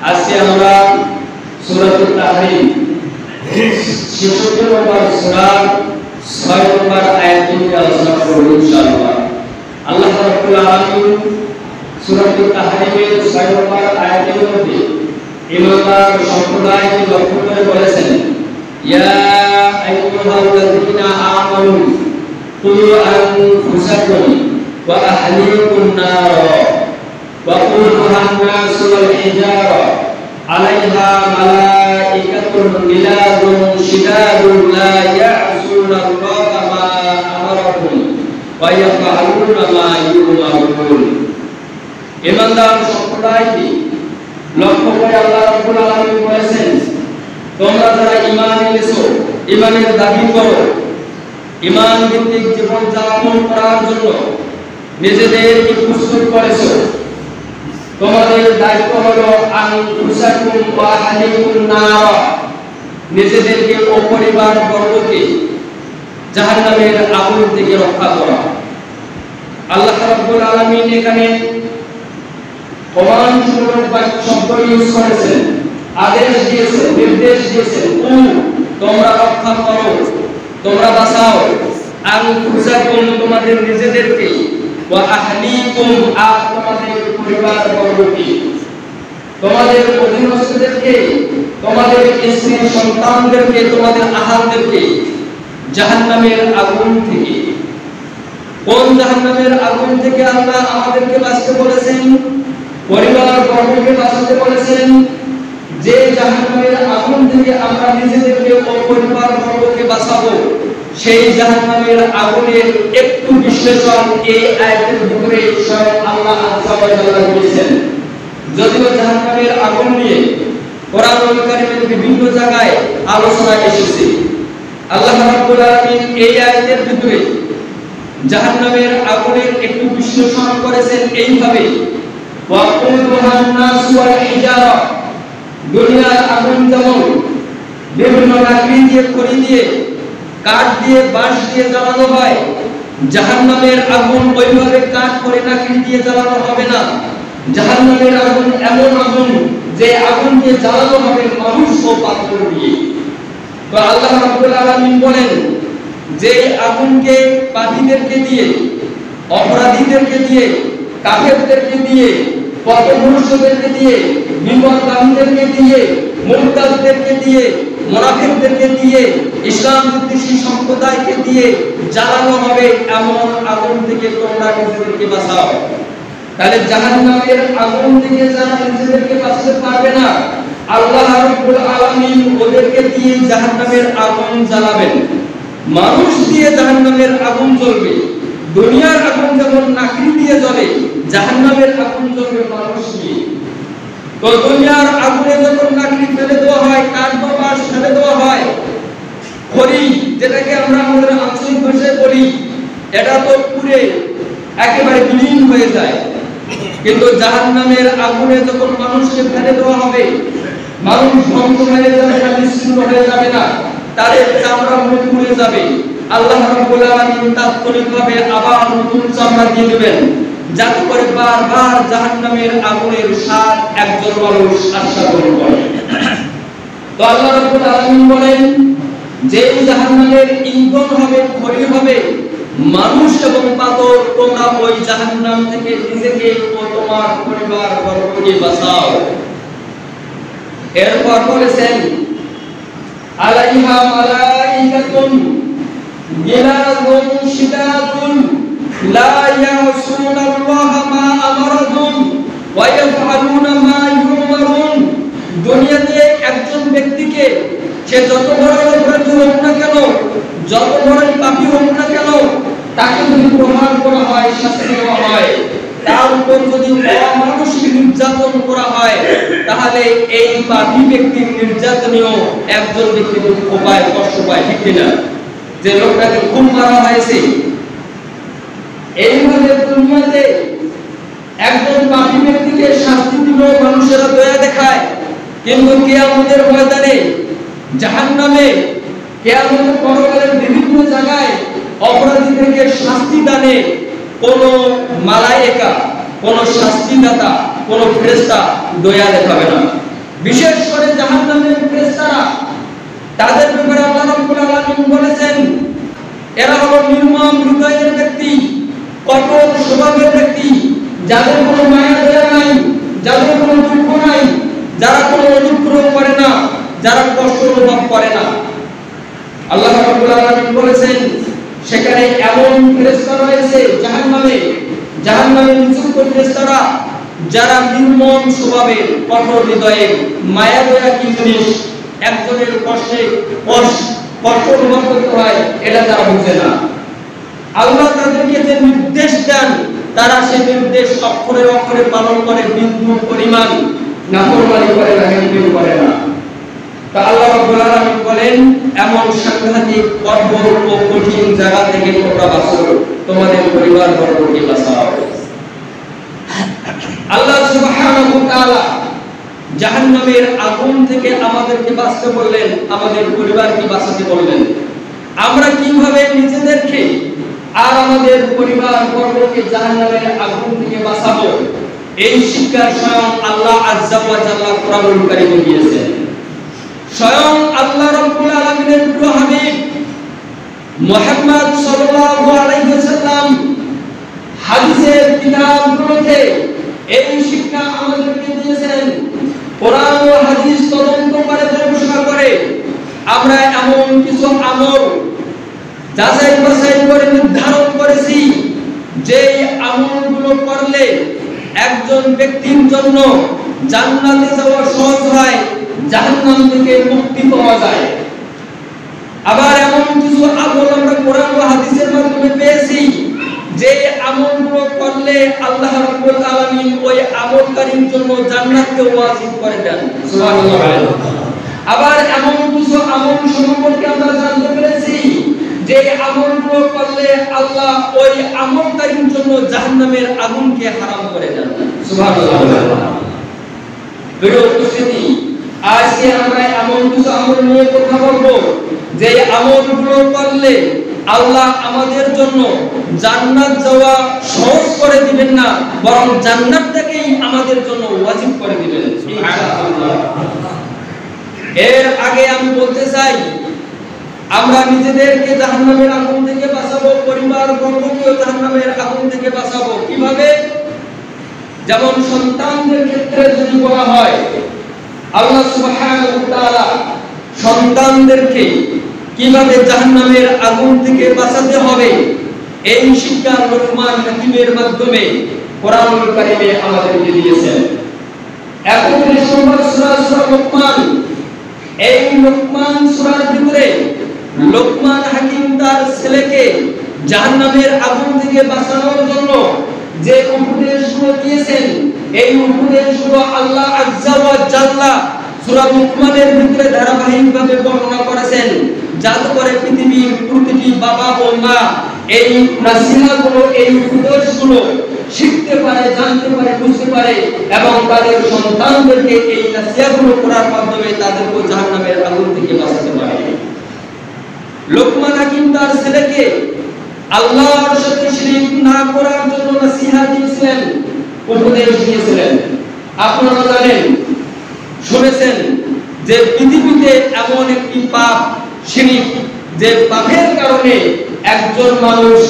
আজকে আমরা সূরাতুল তাহরীম 66 নম্বর সূরা 6 নম্বর আয়াত নিয়ে আলোচনা করব ইনশাআল্লাহ। আল্লাহ রাব্বুল আলামিন সূরাতুল তাহরীমের 6 নম্বর আয়াতের মধ্যে ঈমানদার সম্প্রদায়কে লক্ষ্য করে বলেছেন, ইয়া আইয়ুহাল্লাযীনা আমানু কু আনফুসাকুম ওয়া আহলিকুম নার ওয়া কুলুহা আন-নাসু ওয়াল হিজারা আলাইহা মালাইকাতুন গিলাযুন শিদাদুন লা ইয়া'সুনাল্লাহা মা আমারাহুম ওয়া ইয়াফআলুনা মা ইউমারুন। ঈমানদার সম্প্রদায়কে লক্ষ্য করে আল্লাহ রাব্বুল আলামিন বলেছেন, তোমরা যারা ঈমান এনেছো, ঈমানের দাবি করো, ঈমান ভিত্তিক জীবন যাপন করার জন্য নিজেদেরকে প্রস্তুত করেছো, তোমাদের দায়িত্ব হলো আনফুসাকুম ওয়া আহলিকুম নার, নিজেদেরকে ও পরিবার বর্গকে জাহান্নামের আগুন থেকে রক্ষা করা। আল্লাহ রাব্বুল আলামিন এখানে কমান্ডমূলক শব্দ ইউজ করেছেন, আদেশ দিয়েছেন, নির্দেশ দিয়েছেন, তোমরা রক্ষা করো, তোমরা বাঁচাও, আনফুসাকুম তোমাদের নিজেদেরকে, ওয়া আহলিকুম আর তোমাদের পরিবার বর্গকে, তোমাদের অধীনস্থদেরকে, তোমাদের স্ত্রী সন্তানদেরকে, তোমাদের আহালদেরকে জাহান্নামের আগুন থেকে। কোন জাহান্নামের আগুন থেকে আল্লাহ আমাদেরকে বাঁচতে বলেছেন? পরিবার বর্গকে বাঁচাতে বলেছেন। যে জাহান্নামের আগুন থেকে আমরা নিজেদেরকে ও পরিবার বর্গকে বাঁচাবো, সেই জাহান্নামের আগুনের একটু বিশ্লেষণ এই আয়াতের ভিতরে স্বয়ং আল্লাহ আযজা ওয়া জাল্লা করেছেন। যদিও জাহান্নামের আগুন নিয়ে কোরআনুল কারীমের বিভিন্ন জায়গায় আলোচনা এসেছে, আল্লাহ রাব্বুল আলামিন এই আয়াতের ভিতরে জাহান্নামের আগুনের একটু বিশ্লেষণ করেছেন এইভাবে, ওয়া কুলুহা আন-নাসু ওয়াল হিজারা, দুনিয়ার আগুন যেমন বিভিন্ন লাকড়ি দিয়ে, খড়ি দিয়ে, কাঠ দিয়ে, বাঁশ দিয়ে জ্বালানো হয়, জাহান্নামের আগুন ওইভাবে কাঠ, খড়ি, লাকড়ি দিয়ে জ্বালানো হবে না। জাহান্নামের আগুন এমন আগুন যে আগুন দিয়ে জ্বালানো হবে মানুষ ও পাথর দিয়ে। তো আল্লাহ রাব্বুল আলামিন বলেন, যে আগুনকে পাপীদেরকে দিয়ে, অপরাধীদেরকে দিয়ে, কাফেরদেরকে দিয়ে, পথভ্রষ্টদেরকে দিয়ে, বিপথগামীদেরকে দিয়ে, মুরতাদদেরকে দিয়ে, মুনাফিকদেরকে দিয়ে, ইসলাম বিদ্বেষী সম্প্রদায়কে দিয়ে জ্বালানো হবে, এমন আগুন থেকে তোমরা নিজেদেরকে বাঁচাও। তাহলে জাহান্নামের আগুন থেকে যারা নিজেদেরকে বাঁচাতে পারবে না, আল্লাহ রাব্বুল আলামিন ওদেরকে দিয়ে জাহান্নামের আগুন জ্বালাবেন। মানুষ দিয়ে জাহান্নামের আগুন জ্বলবে। দুনিয়ার আগুন যেমন লাকড়ি দিয়ে জ্বলে, জাহান্নামের আগুন জ্বলবে মানুষ দিয়ে। তো দুনিয়ার আগুনে যখন লাকড়ি ফেলে দেওয়া হয়, কাঠ বা বাঁশ ফেলে দেওয়া হয়, খড়ি যেটাকে আমরা আমাদের আঞ্চলিক ভাষায় বলি, এটা তো পুড়ে একেবারে বিলীন হয়ে যায়। কিন্তু জাহান্নামের আগুনে যখন মানুষকে ফেলে দেওয়া হবে, মানুষ ধ্বংস হয়ে যাবে না, নিশ্চিন্ন হয়ে যাবে না, তাদের চামড়া পুড়ে যাবে। আল্লাহ রাব্বুল আলামিন তাৎক্ষণিকভাবে আবার নতুন চামড়া দিয়ে দিবেন, যাতে করে বারবার জাহান্নামের আগুনের স্বাদ একজন মানুষ আস্বাদন করে। তো আল্লাহ রাব্বুল আলামিন বলেন, যে জাহান্নামের ইন্ধন হবে, খড়ি হবে মানুষ এবং পাথর, তোমরা ওই জাহান্নাম থেকে নিজেকে ও তোমার পরিবার বর্গকে বাঁচাও। এরপর বলেছেন, আলাইহা মালাইকাতুন গিলাযুন শিদাদুন লা ইয়াসুনাল্লাহা মা আমারাহুম ওয়া ইয়াফআলুনা মা ইউমারুন। দুনিয়াতে একজন ব্যক্তিকে, সে যত বড় অপরাধী হোক না কেন, যত বড় পাপী হোক না কেন, তাকে যদি প্রহার করা হয়, শাস্তি দেওয়া হয়, তার উপর যদি অমানুষিক নির্যাতন করা হয়, তাহলে এই পাপী ব্যক্তির নির্যাতনীয় একজন ব্যক্তি দুঃখ পায়, কষ্ট পায়, ঠিক কিনা? যে লোকটাকে খুন করা হয়েছে, এইভাবে দুনিয়াতে একজন পাপী ব্যক্তিকে শাস্তি দিল, মানুষেরা দয়া দেখায়, কিন্তু কিয়ামতের ময়দানে, জাহান্নামে, কিয়ামতের পরকালের বিভিন্ন জায়গায় অপরাধীদেরকে শাস্তি দানে কোন মালায়েকা, কোন শাস্তিদাতা, কোন ফেরেশতা দয়া দেখাবে না। বিশেষ করে জাহান্নামের ফেরেশতারা, তাদের ব্যাপারে আল্লাহ রাব্বুল আলামিন বলেছেন এরা হলো নির্মম হৃদয়ের ব্যক্তি, কঠোর স্বভাবের ব্যক্তি, যাদের কোনো মায়া দয়া নাই, যাদের কোনো দুঃখ নাই, যারা কোনো অনুগ্রহ করে না, যারা কষ্ট অনুভব করে না। আল্লাহ রাব্বুল আলামিন বলেছেন সেখানে এমন ফেরেশতা রয়েছে জাহান্নামে নিযুক্ত ফেরেশতারা যারা নির্মম স্বভাবের, কঠোর হৃদয়ের, মায়া দয়া কি জিনিস, একজনের কষ্টে কষ্ট অনুভব করতে হয় এটা তারা বুঝে না। আল্লাহ তাদেরকে যে নির্দেশ দেন তারা সেই নির্দেশ অক্ষরে অক্ষরে পালন করে, বিন্দু পরিমাণ নাফরমানি করে না, হিংসা করে না। তা আল্লাহ রাব্বুল আলামিন বলেন এমন সাংঘাতিক কঠোর ও কঠিন জায়গা থেকে তোমরা বাঁচো, তোমাদের পরিবার বর্গকে বাঁচাও। আল্লাহ সুবহানাহু ওয়া তাআলা জাহান্নামের আগুন থেকে আমাদেরকে বাঁচতে বললেন, আমাদের পরিবারকে বাঁচাতে বললেন। আমরা কিভাবে নিজেদেরকে আর আমাদের পরিবার বর্গকে জাহান্নামের আগুন থেকে বাঁচাবো, এই শিক্ষা স্বয়ং আল্লাহ আযজা ওয়া জাল্লা কোরআনুল কারীমে দিয়েছেন। স্বয়ং আল্লাহ রাব্বুল আলামিনের প্রিয় হাবিব মুহাম্মদ সাল্লাল্লাহু আলাইহি ওয়াসাল্লাম হাদিসের কিতাবগুলোতে এই শিক্ষা আমাদেরকে দিয়েছেন। কোরআন ও হাদিস তদন্ত করে গবেষণা করে আমরা এমন কিছু আমল যাচাই বাছাই করে নির্ধারণ করেছি যে আমলগুলো করলে একজন ব্যক্তির জন্য জান্নাতে যাওয়া সহজ হয়, জাহান্নাম থেকে মুক্তি পাওয়া যায়। আবার এমন কিছু আমল আমরা কোরআন ও হাদিসের মাধ্যমে পেয়েছি যে আমলগুলো করলে আল্লাহ রাব্বুল আলামিন ওই আমলকারীর জন্য জান্নাতকে ওয়াজিব করে দেন। সুবহানাল্লাহ। আবার এমন কিছু আমল সম্পর্কে আমরা জানতে পেরেছি যে আমলগুলো করলে আল্লাহ ওই আমলকারীর জন্য জাহান্নামের আগুনকে হারাম করে দেন। সুবহানাল্লাহ। প্রিয় উপস্থিতি, আজকে আমরা এমন কিছু আমল নিয়ে কথা বলবো যে আমলগুলো করলে আল্লাহ আমাদের জন্য জান্নাত যাওয়া সহজ করে দিবেন না, বরং জান্নাতটাকেই আমাদের জন্য ওয়াজিব করে দিবেন ইনশাআল্লাহ। এর আগে আমি বলতে চাই আমরা নিজেদেরকে জাহান্নামের আগুন থেকে বাঁচাবো, পরিবার বর্গকেও জাহান্নামের আগুন থেকে বাঁচাবো কিভাবে? যেমন সন্তানদের ক্ষেত্রে যদি বলা হয়, আল্লাহ সুবহানাহু ওয়া তাআলা সন্তানদেরকে কিভাবে জাহান্নামের আগুন থেকে বাঁচাতে হবে এই শিক্ষা লোকমান হাকিমের মাধ্যমে কোরআনুল কারীমে আমাদেরকে দিয়েছেন। 31 নম্বর সূরা সূরা লোকমান, এই লোকমান সূরার ভিতরে লোকমান হাকিম তার ছেলেকে জাহান্নামের আগুন থেকে বাঁচানোর জন্য যে উপদেশগুলো দিয়েছেন, এই উপদেশগুলো আল্লাহ আযজা ওয়া জাল্লা সূরা লোকমানের ভিতরে ধারাবাহিকভাবে বর্ণনা করেছেন, যাতে করে পৃথিবীর প্রতিটি বাবা ও মা এই নাসিহাতগুলো, এই উপদেশগুলো শিখতে পারে, জানতে পারে, বুঝতে পারে এবং তাদের সন্তানদেরকে এই নাসিহাতগুলো করার মাধ্যমে তাদেরকে জাহান্নামের আগুন থেকে বাঁচাতে পারে। লোকমান হাকিম তার ছেলেকে আল্লাহর সাথে শিরক না করার জন্য নসিহত দিয়েছিলেন, উপদেশ দিয়েছিলেন। আপনারা জানেন, শুনেছেন যে পৃথিবীতে এমন একটি পাপ শিরক, যে পাপের কারণে একজন মানুষ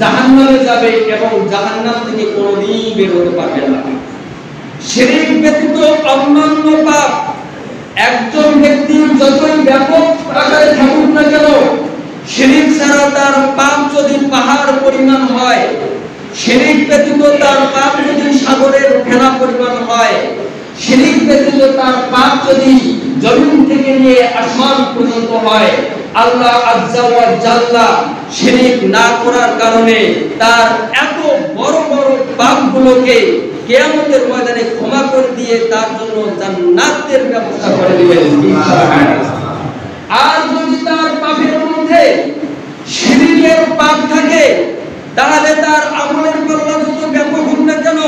জাহান্নামে যাবে এবং জাহান্নাম থেকে কোনোদিন বের হতে পারবে না। শিরক ব্যতীত অন্যান্য পাপ একজন ব্যক্তির যতই ব্যাপক আকারে থাকুক না কেন, শিরক ছাড়া তার পাপ যদি পাহাড় পরিমাণ হয়, শিরক ব্যতীত তার পাপ যদি সাগরের ফেনা পরিমাণ হয়, শিরক ব্যতীত তার পাপ যদি জমিন থেকে নিয়ে আসমান পর্যন্ত হয়, আল্লাহ আযজা ওয়া জাল্লা শিরক না করার কারণে তার এত বড় বড় পাপগুলোকে কিয়ামতের ময়দানে ক্ষমা করে দিয়ে তার জন্য জান্নাতের ব্যবস্থা করে দিবেন ইনশাআল্লাহ। আর যদি তার পাপের মধ্যে শিরকের পাপ থাকে, তাহলে তার আমলের পাল্লা যত ব্যাপক হোক না কেন,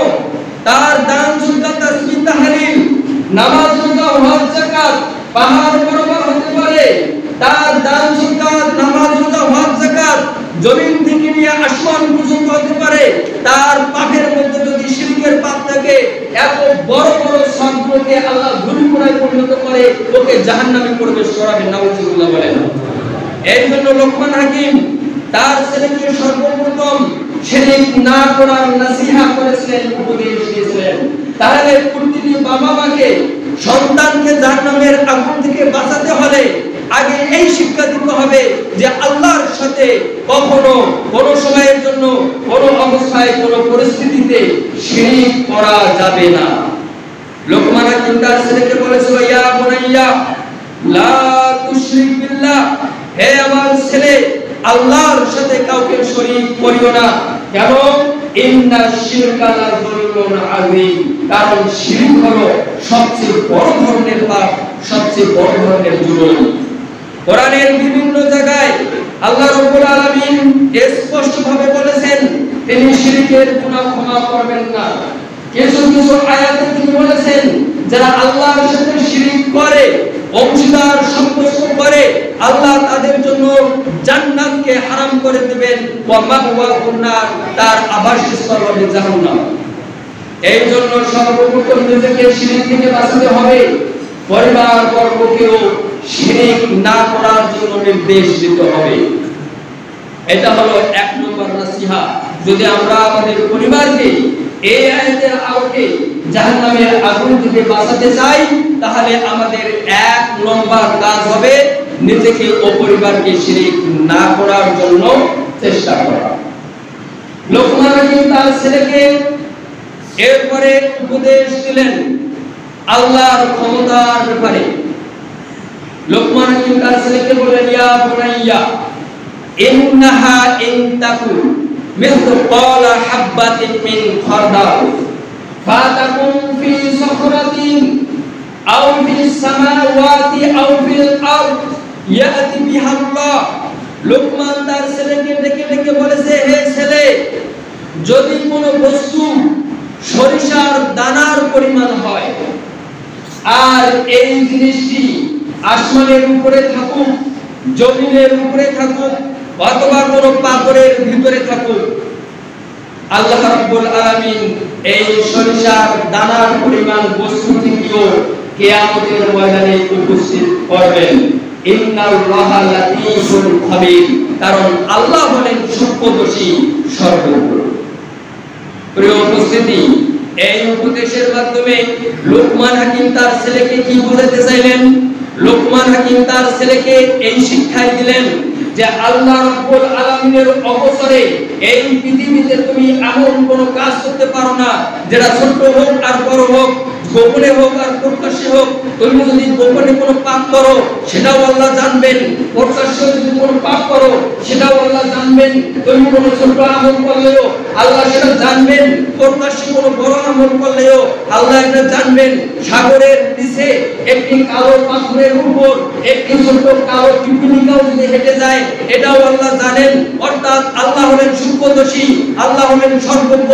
তার দান সুদকা তাসবিহ তাহলিল নামাজ রোজা হজ যাকাত পাহাড় বরাবর হতে পারে, তার দান সুদকা নামাজ রোজা হজ যাকাত জমিন থেকে নিয়ে আসমান পর্যন্ত হতে পারে। তার পাপের মধ্যে যদি শিরকের পাপ থাকে, এত বড় বড় সব স্বপ্নকে আল্লাহ ধূলিকণায় পরিণত করে ওকে জাহান্নামে প্রবেশ করাবে, নাউজুবিল্লাহ বলেন। এই জন্য লোকমান হাকিম তার ছেলেকে সর্বপ্রথম শিরক না করার নসিহত করেছিলেন, উপদেশ দিয়েছিলেন। তাহলে প্রতিটি বাবা মাকে সন্তানকে জাহান্নামের আগুন থেকে বাঁচাতে হলে আগে এই শিক্ষা দিতে হবে যে আল্লাহর সাথে কখনো কোনো সময়ের জন্য কোনো অবস্থায় কোনো পরিস্থিতিতে শিরক করা যাবে না। লোকমান হাকিম তার ছেলেকে বলেছিল, ইয়া বুনাইয়া লা তুশরিক বিল্লাহ, হে আমার ছেলে আল্লাহর সাথে কাউকে শরীক করিও না। কেন? ইন্নাশ শিরকা লাযুলমুন আযীম, কারণ শিরক হলো সবচেয়ে বড় ধরনের পাপ, সবচেয়ে বড় ধরনের জুলুম। কোরআনের বিভিন্ন জায়গায় আল্লাহ রাব্বুল আলামিন স্পষ্ট ভাবে বলেছেন তিনি শিরকের গুনাহ ক্ষমা করবেন না। কিছু কিছু আয়াতে তিনি বলেছেন যারা আল্লাহর সাথে শিরক করে, অংশীদার সাব্যস্ত করে, আল্লাহ তাদের জন্য জান্নাতকে হারাম করে দিবেন, ওয়া মাওয়াহুন নার, তার আবাসস্থল হবে জাহান্নাম। এই জন্য সর্বপ্রথম নিজেকে শিরক থেকে বাঁচাতে হবে, পরিবার বর্গকেও শিরক না করার জন্য নির্দেশ দিতে হবে। এটা হলো এক নম্বর নসিহত। যদি আমরা আমাদের পরিবারকে এই আয়াতের আলোকে জাহান্নামের আগুন থেকে বাঁচাতে চাই, তাহলে আমাদের এক নম্বর কাজ হবে নিজেকে ও পরিবারকে শিরক না করার জন্য চেষ্টা করা। লোকমান হাকিম তার ছেলেকে এরপরে উপদেশ দিলেন আল্লাহর ক্ষমতার ব্যাপারে। লোকমান হাকিম তার ছেলেকে বললেন, ইয়া বুনাইয়া ইন্নাহা ইন তাকু মিসকালা হাববাতিন মিন খারদাল ফাতাকুন ফি সাখরাতিন আও ফিস সামাওয়াতি আও ফিল আরদ ইয়াতি বিহা আল্লাহ। লোকমান তার ছেলেকে ডেকে ডেকে বলেছে, হে ছেলে, যদি কোনো বস্তু সরিষার দানার পরিমাণ হয় আর এই জিনিসটি আসমানের উপরে থাকুক, জমিনের উপরে থাকুক, অথবা কোনো পাথরের ভিতরে থাকুক, আল্লাহ রাব্বুল আলামিন এই সরিষার দানার পরিমাণ বস্তুটিকেও কিয়ামতের ময়দানে উপস্থিত করবেন। ইন্নাল্লাহা লাতীফুল খাবীর, কারণ আল্লাহ হলেন সূক্ষ্মদর্শী, সর্বজ্ঞ। প্রিয় উপস্থিতি, এই উপদেশের মাধ্যমে লোকমান হাকিম তার ছেলেকে কি বোঝাতে চাইলেন? লোকমান হাকিম তার ছেলেকে এই শিক্ষাই দিলেন যে আল্লাহ রাব্বুল আলামিনের অবসরে এই পৃথিবীতে তুমি এমন কোনো কাজ করতে পারো না, যেটা ছোট হোক আর বড় হোক, গোপনে হোক আর প্রকাশ্যে হোক। তুমি যদি গোপনে কোনো পাপ করো সেটাও আল্লাহ জানবেন, প্রকাশ্যে যদি কোনো পাপ করো সেটাও আল্লাহ জানবেন। তুমি কোনো ছোট আমল করলেও আল্লাহ সেটা জানবেন, প্রকাশ্যে কোনো বড় আমল করলেও আল্লাহ এটা জানবেন। সাগরের নিচে একটি কালো পাথরের উপর একটি ছোট কালো পিপিলিকাও যদি হেঁটে যায় এটাও আল্লাহ জানেন। অর্থাৎ আল্লাহ হলেন সূক্ষ্মদর্শী, আল্লাহ হলেন সর্বজ্ঞ,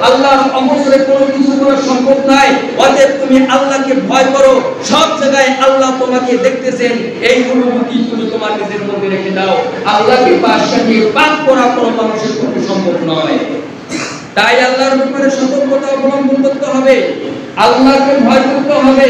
আল্লাহর অবসরে কোনো কিছু করা সম্ভব নাই। অতএব তুমি আল্লাহকে ভয় করো, সব জায়গায় আল্লাহ তোমাকে দেখতেছেন, এই অনুভূতি তুমি তোমার নিজের মধ্যে রেখে দাও। আল্লাহকে পাশ কাটিয়ে পাপ করা কোনো মানুষের পক্ষে সম্ভব নয়। তাই আল্লাহর ব্যাপারে সতর্কতা অবলম্বন করতে হবে, আল্লাহকে ভয় করতে হবে,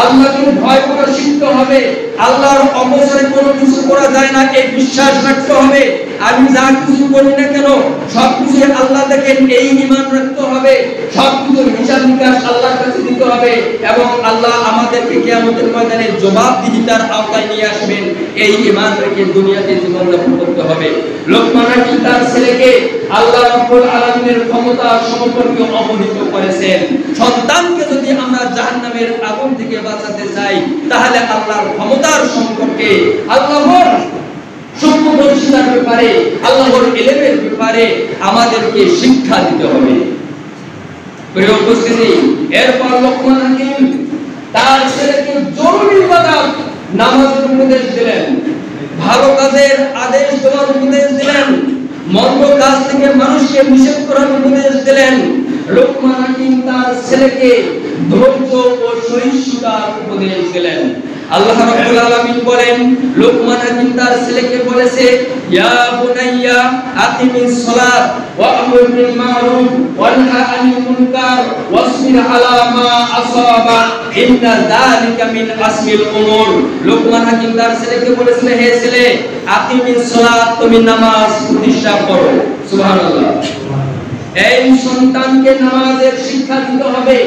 আল্লাহকে ভয় করা শিখতে হবে। আল্লাহর অবসরে কোনো কিছু করা যায় না এই বিশ্বাস রাখতে হবে। আমি যা কিছু করি না কেন সবকিছু আল্লাহ দেখেন, এই ঈমান রাখতে হবে। সবকিছুর হিসাব নিকাশ আল্লাহর কাছে দিতে হবে এবং আল্লাহ আমাদেরকে কিয়ামতের ময়দানে জবাবদিহিতার আওতায় নিয়ে আসবেন। এই ঈমান রেখে দুনিয়াতে জীবনযাপন করতে হবে। লোকমান হাকিম তার ছেলেকে আল্লাহ রাব্বুল আলামিনের ক্ষমতা সম্পর্কে অবহিত করেছেন। সন্তানকে যদি আমরা জাহান্নামের আগুন থেকে বাঁচাতে চাই তাহলে আল্লাহর ক্ষমতার সম্পর্কে, আল্লাহর সূক্ষ্মদর্শিতার ব্যাপারে, আল্লাহর ইলমের ব্যাপারে আমাদেরকে শিক্ষা দিতে হবে। প্রিয় উপস্থিতি, এরপর লোকমান হাকিম তার ছেলেকে জরুরি ইবাদত নামাজের উপদেশ দিলেন, ভালো কাজের আদেশ দেওয়ার উপদেশ দিলেন, মন্দ কাজ থেকে মানুষকে নিষেধ করার উপদেশ দিলেন। লোকমান হাকিম তার ছেলেকে ধৈর্য ও সহিষ্ণুতার উপদেশ দিলেন। আল্লাহ রাব্বুল আলামিন বলেন, লোকমান হাকিম তার ছেলেকে বলেছে, ইয়া বুনাইয়া আকিমিস সালাত ওয়া আমর বিল মারুফ ওয়া নাহি আনিল মুনকার ওয়াসবির আলা মা আসাবা ইন্না যালিকা মিন আসমিল উমুর। লোকমান হাকিম তার ছেলেকে বলেছিল, হে ছেলে, আকিমিস সালাত, তুমি নামাজ প্রতিষ্ঠা করো। সুবহানাল্লাহ। এই সন্তানকে নামাজের শিক্ষা দিতে হবে।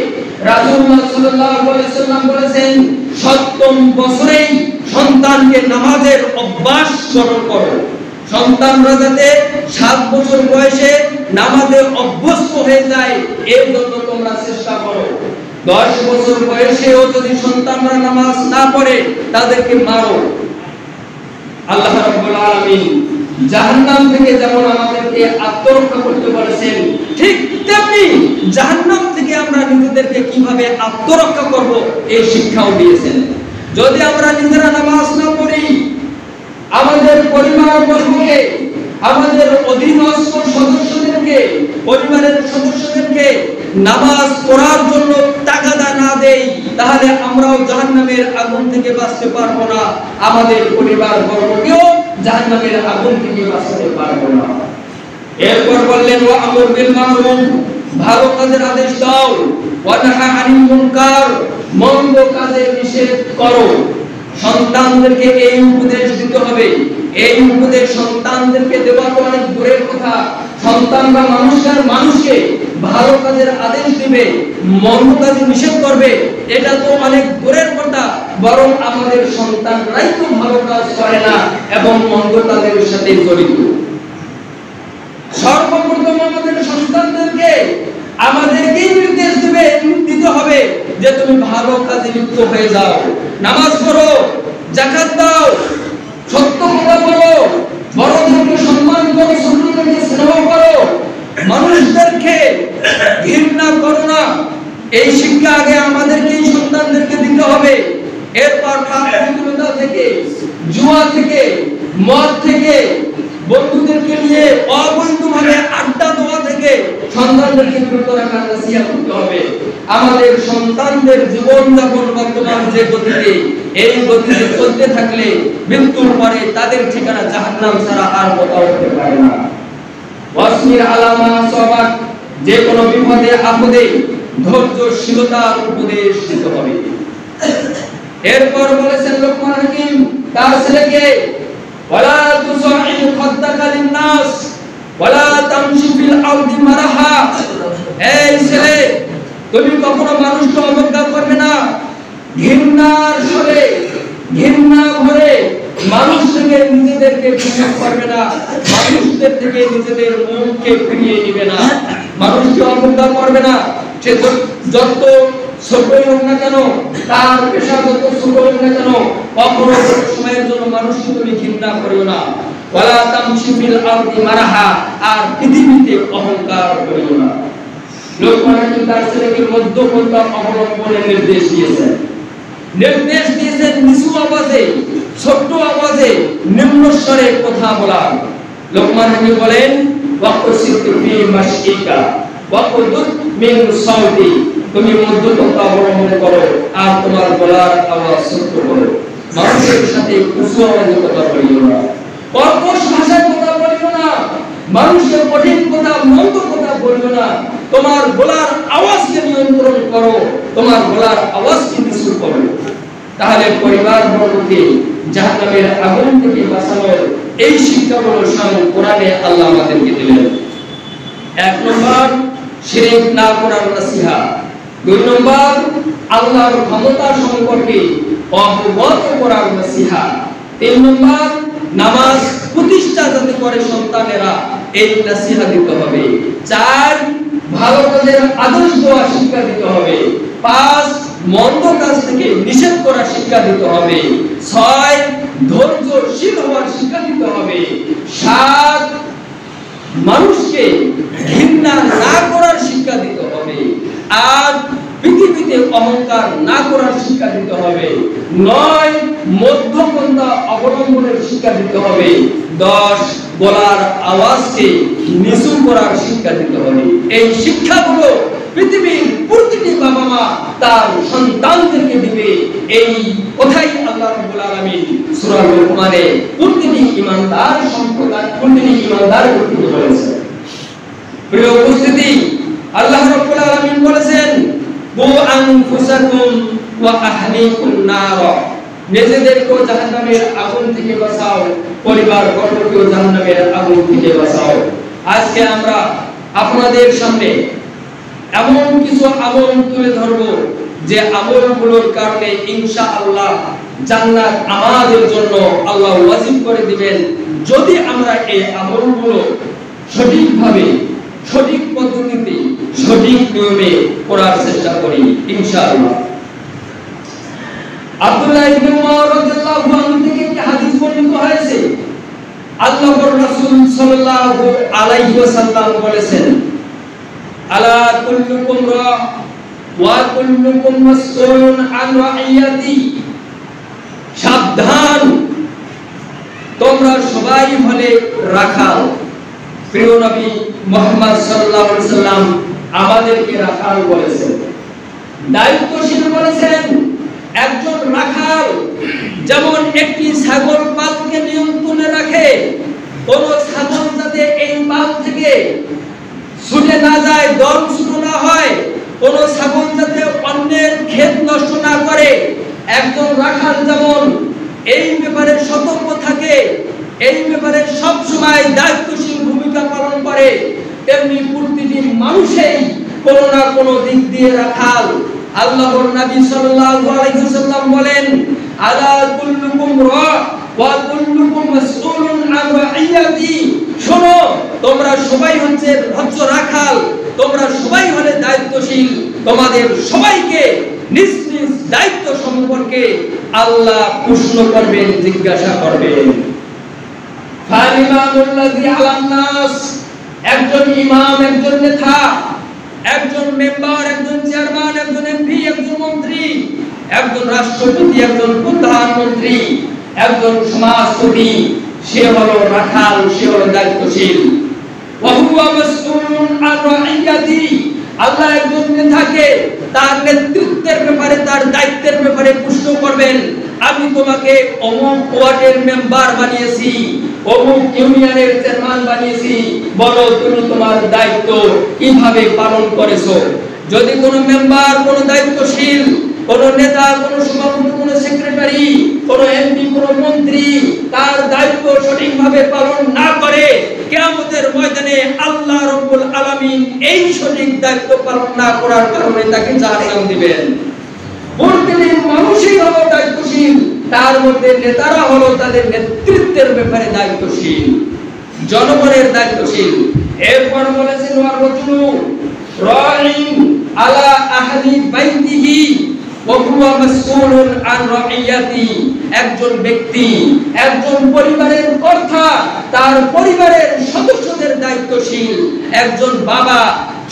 রাসূলুল্লাহ সাল্লাল্লাহু আলাইহি ওয়াসাল্লাম বলেছেন, ৭০ বছরেই সন্তানকে নামাজের অভ্যাস করো। সন্তানরা যাতে ৭ বছর বয়সে নামাজে অভ্যস্ত হয়ে যায়, এর জন্য তোমরা চেষ্টা করো। 10 বছর বয়সেও যদি সন্তানরা নামাজ না পড়ে, তাদেরকে মারো। আল্লাহ রাব্বুল আলামিন জাহান্নাম থেকে যেমন আমাদেরকে আত্মরক্ষা করতে বলেছেন, ঠিক তেমনি জাহান্নাম থেকে আমরা নিজেদেরকে কিভাবে আত্মরক্ষা করব এই শিক্ষাও দিয়েছেন। যদি আমরা নিজেরা নামাজ না পড়ি, আমাদের পরিবারবর্গকে, আমাদের অধীনস্থ সদস্যদেরকে, পরিবারের সদস্যদেরকে নামাজ পড়ার জন্য তাগাদা না দেই, তাহলে আমরাও জাহান্নামের আগুন থেকে বাঁচতে পারবো না, আমাদের পরিবারবর্গকেও জাহান্নামের আগুন থেকে বাঁচাতে পারবো না। এরপর বললেন, ওয়া আমর বিল মারুফ, ভালো কাজের আদেশ দাও, ওয়া নাহি আনিল মুনকার, মন্দ কাজের নিষেধ করো। সন্তানদেরকে এই উপদেশ দিতে হবে। এই উপদেশ সন্তানদেরকে দেওয়া তো অনেক দূরের কথা। সন্তানরা মানুষকে ভালো কাজের আদেশ দিবে, মন্দ কাজ নিষেধ করবে, এটা তো অনেক দূরের কথা। বরং আমাদের সন্তানরাই তো ভালো কাজ করে না এবং মন্দ কাজের সাথে জড়িত। সর্বপ্রথম আমাদের সন্তানদেরকে আমাদেরকেই নির্দেশ দিতে হবে যে তুমি ভালো কাজে লিপ্ত হয়ে যাও, নামাজ পড়ো, যাকাত দাও, সত্য কথা বলো, বড়দেরকে সম্মান করো, ছোটদেরকে স্নেহ করো, মানুষদেরকে ঘৃণা করো না। এই শিক্ষা আগে আমাদেরকেই সন্তানদেরকে দিতে হবে। এরপর পাপ-পবিত্রতা থেকে, জুয়া থেকে, মদ থেকে, বন্ধুদেরকে নিয়ে অবৈধভাবে আড্ডা দেওয়া থেকে সন্তানদেরকে বিরত রাখার নসিহত করতে হবে। আমাদের সন্তানদের জীবনযাপন বর্তমান যে গতিতে, এই গতিতে চলতে থাকলে মৃত্যুর পরে তাদের ঠিকানা জাহান্নাম ছাড়া আর কোথাও হতে পারে না। ওয়াসমির আলা মা আসাবাক, যে কোনো বিপদে আপদে ধৈর্যশীলতার উপদেশ দিতে হবে। এরপর বলেছেন লোকমান হাকিম তার ছেলেকে, ওয়ালা তুসাইদ খাদ্দাকা লিন-নাস ওয়ালা তামশি ফিল আরদি মারাহা, এই ছেলে, তুমি কখনো মানুষকে অবজ্ঞা করবে না, ঘৃণার স্বরে, ঘৃণা ভরে মানুষ থেকে নিজেদেরকে পৃথক করবে না, মানুষদের থেকে নিজেদের মুখকে ফিরিয়ে দিবে না, মানুষকে অবজ্ঞা করবে না। সে যত ছোটই হোক না কেন, তার পেশা যত ছোট হোক না কেন, কখনো সময়ের জন্য মানুষকে তুমি ঘৃণা করিও না। ওয়ালা তামশি ফিল আরদি মারাহা, আর পৃথিবীতে অহংকার করিও না। লোকমান হাকিম তার ছেলেকে মধ্যপন্থা অবলম্বনের নির্দেশ দিয়েছেন। নিচু আওয়াজে, ছোট আওয়াজে, নিম্ন স্বরে কথা বলা। লোকমান হাকিম বলেন, ওয়াকসিত ফি মাশইকা ওয়াকুদুত মিন সাউতি, তুমি মধ্যপন্থা অবলম্বন করো আর তোমার গলার আওয়াজ ছোট করো। মানুষের সাথে উঁচু আওয়াজে কথা বলিও না, কর্কশ ভাষায় কথা বলিও না, মানুষের কঠিন কথা, মন্দ কথা বলিও না। তোমার গলার আওয়াজকে নিয়ন্ত্রণ করো, তোমার গলার আওয়াজকে নিচু করো। তাহলে পরিবারবর্গকে জাহান্নামের আগুন থেকে বাঁচানোর এই শিক্ষাগুলো স্বয়ং কোরআনে আল্লাহ আমাদেরকে দিলেন। 1 নম্বর, শিরক না করার নসিহত। 2 নম্বর, আল্লাহর ক্ষমতা সম্পর্কে অবগত করার নসিহত। 3 নম্বর, নামাজ প্রতিষ্ঠা যাতে করে সন্তানেরা, এই নসিহত দিতে হবে। 4, ভালো কাজের আদর্শ দেওয়া শিক্ষা দিতে হবে। 5, মন্দ কাজ থেকে নিষেধ করার শিক্ষা দিতে হবে। 6, ধৈর্যশীল হওয়ার শিক্ষা দিতে হবে। 7, মানুষকে ঘৃণা না করার শিক্ষা দিতে হবে। 8, পৃথিবীতে অহংকার না করার শিক্ষা দিতে হবে। 9, মধ্যপন্থা অবলম্বনের শিক্ষা দিতে হবে। 10, গলার আওয়াজকে নিচু করার শিক্ষা দিতে হবে। এই শিক্ষাগুলো পৃথিবীর প্রতিটি বাবা মা তার সন্তানদেরকে দিবে। এই কথাই আল্লাহ রাব্বুল আলামিন সূরা লুকমানে প্রতিটি ঈমানদার সম্প্রদায়, প্রতিটি ঈমানদার প্রতি বলেছেন। প্রিয় উপস্থিতি, আল্লাহ রাব্বুল আলামিন বলেছেন বু আনফুসাকুম ওয়া আহলিকুম নার, নিজেদেরকে জাহান্নামের আগুন থেকে বাঁচাও, পরিবারবর্গকে জাহান্নামের আগুন থেকে বাঁচাও। আজকে আমরা আপনাদের সামনে এমন কিছু আমল তুলে ধরব যে আমলগুলোর কারণে ইনশাআল্লাহ জান্নাত আমাদের জন্য আল্লাহ ওয়াজিব করে দিবেন, যদি আমরা এই আমলগুলো সঠিকভাবে, সঠিক পদ্ধতিতে, সঠিক নিয়মে করার চেষ্টা করি ইনশাআল্লাহ। আব্দুল্লাহ ইবনে উমর রাদিয়াল্লাহু আনহু থেকে একটি হাদিস বর্ণিত হয়েছে। আল্লাহর রাসূল সাল্লাল্লাহু আলাইহি ওয়াসাল্লাম বলেছেন, আলা কুল্লুকুম রা ওয়া কুল্লুকুম মাসউলুন আন রাইয়াতি, সাবধান, তোমরা সবাই হলে রাখাল। প্রিয় নবী মুহাম্মদ সাল্লাল্লাহু আলাইহি ওয়াসাল্লাম আমাদেরকে রাখাল বলেছেন, দায়িত্বশীল বলেছেন। একজন রাখাল যেমন একটি ছাগল পালকে নিয়ন্ত্রণে রাখে, কোন ছাগল যাতে এই পাল থেকে ছুটে না যায়, দল শুরু না হয়, কোন ছাগল যাতে অন্যের ক্ষেত নষ্ট না করে, একজন রাখাল যেমন এই ব্যাপারে সতর্ক থাকে, এই ব্যাপারে সব সময় দায়িত্বশীল ভূমিকা পালন করে, তেমনি প্রতিটি মানুষই কোন না কোন দিক দিয়ে রাখাল। আল্লাহর নবী সাল্লাল্লাহু আলাইহি ওয়াসাল্লাম বলেন, আলা কুল্লুকুম রা ওয়া কুল্লুকুম মাসউলুন আন রাইয়াতি, শোনো, তোমরা সবাই হচ্ছে রাখাল, তোমরা সবাই হলে দায়িত্বশীল, তোমাদের সবাইকে নিজ নিজ দায়িত্ব সম্পর্কে আল্লাহ প্রশ্ন করবেন, জিজ্ঞাসা করবেন। ফালিমানুল্লাযী আলান নাস, একজন ইমাম, একজন নেতা, একজন মেম্বার, একজন চেয়ারম্যান, একজন এমপি, একজন মন্ত্রী, একজন রাষ্ট্রপতি, একজন প্রধানমন্ত্রী, একজন সমাজপতি, সে হলো রাখাল, সে হলো দায়িত্বশীল। ওয়া হুয়া মাসউলুন আন রাইয়াতি, আল্লাহ একজন নেতাকে তার নেতৃত্বের ব্যাপারে, তার দায়িত্বের ব্যাপারে প্রশ্ন করবেন। আমি তোমাকে অমুক ওয়ার্ডের মেম্বার বানিয়েছি, অমুক ইউনিয়নের চেয়ারম্যান বানিয়েছি, বলো তুমি তোমার দায়িত্ব কিভাবে পালন করেছো। যদি কোনো মেম্বার, কোনো দায়িত্বশীল, কোনো নেতা, কোনো সভাপতি, কোনো সেক্রেটারি, কোনো এমপি, কোনো মন্ত্রী তার দায়িত্ব সঠিকভাবে পালন না করে, কিয়ামতের ময়দানে আল্লাহ রাব্বুল আলামিন এই সঠিক দায়িত্ব পালন না করার কারণে তাকে জাহান্নাম দিবেন। প্রতিটি মানুষই হলো দায়িত্বশীল, তার মধ্যে নেতারা হলো তাদের নেতৃত্বের ব্যাপারে দায়িত্বশীল, জনগণের দায়িত্বশীল। এরপর বলেছেন ওয়া রাজুলু রাইন আলা আহলি বাইতিহি ওয়া হুয়া মাসউলুন আন রাইয়াতি, একজন ব্যক্তি, একজন পরিবারের কর্তা, তার পরিবারের সদস্যদের দায়িত্বশীল। একজন বাবা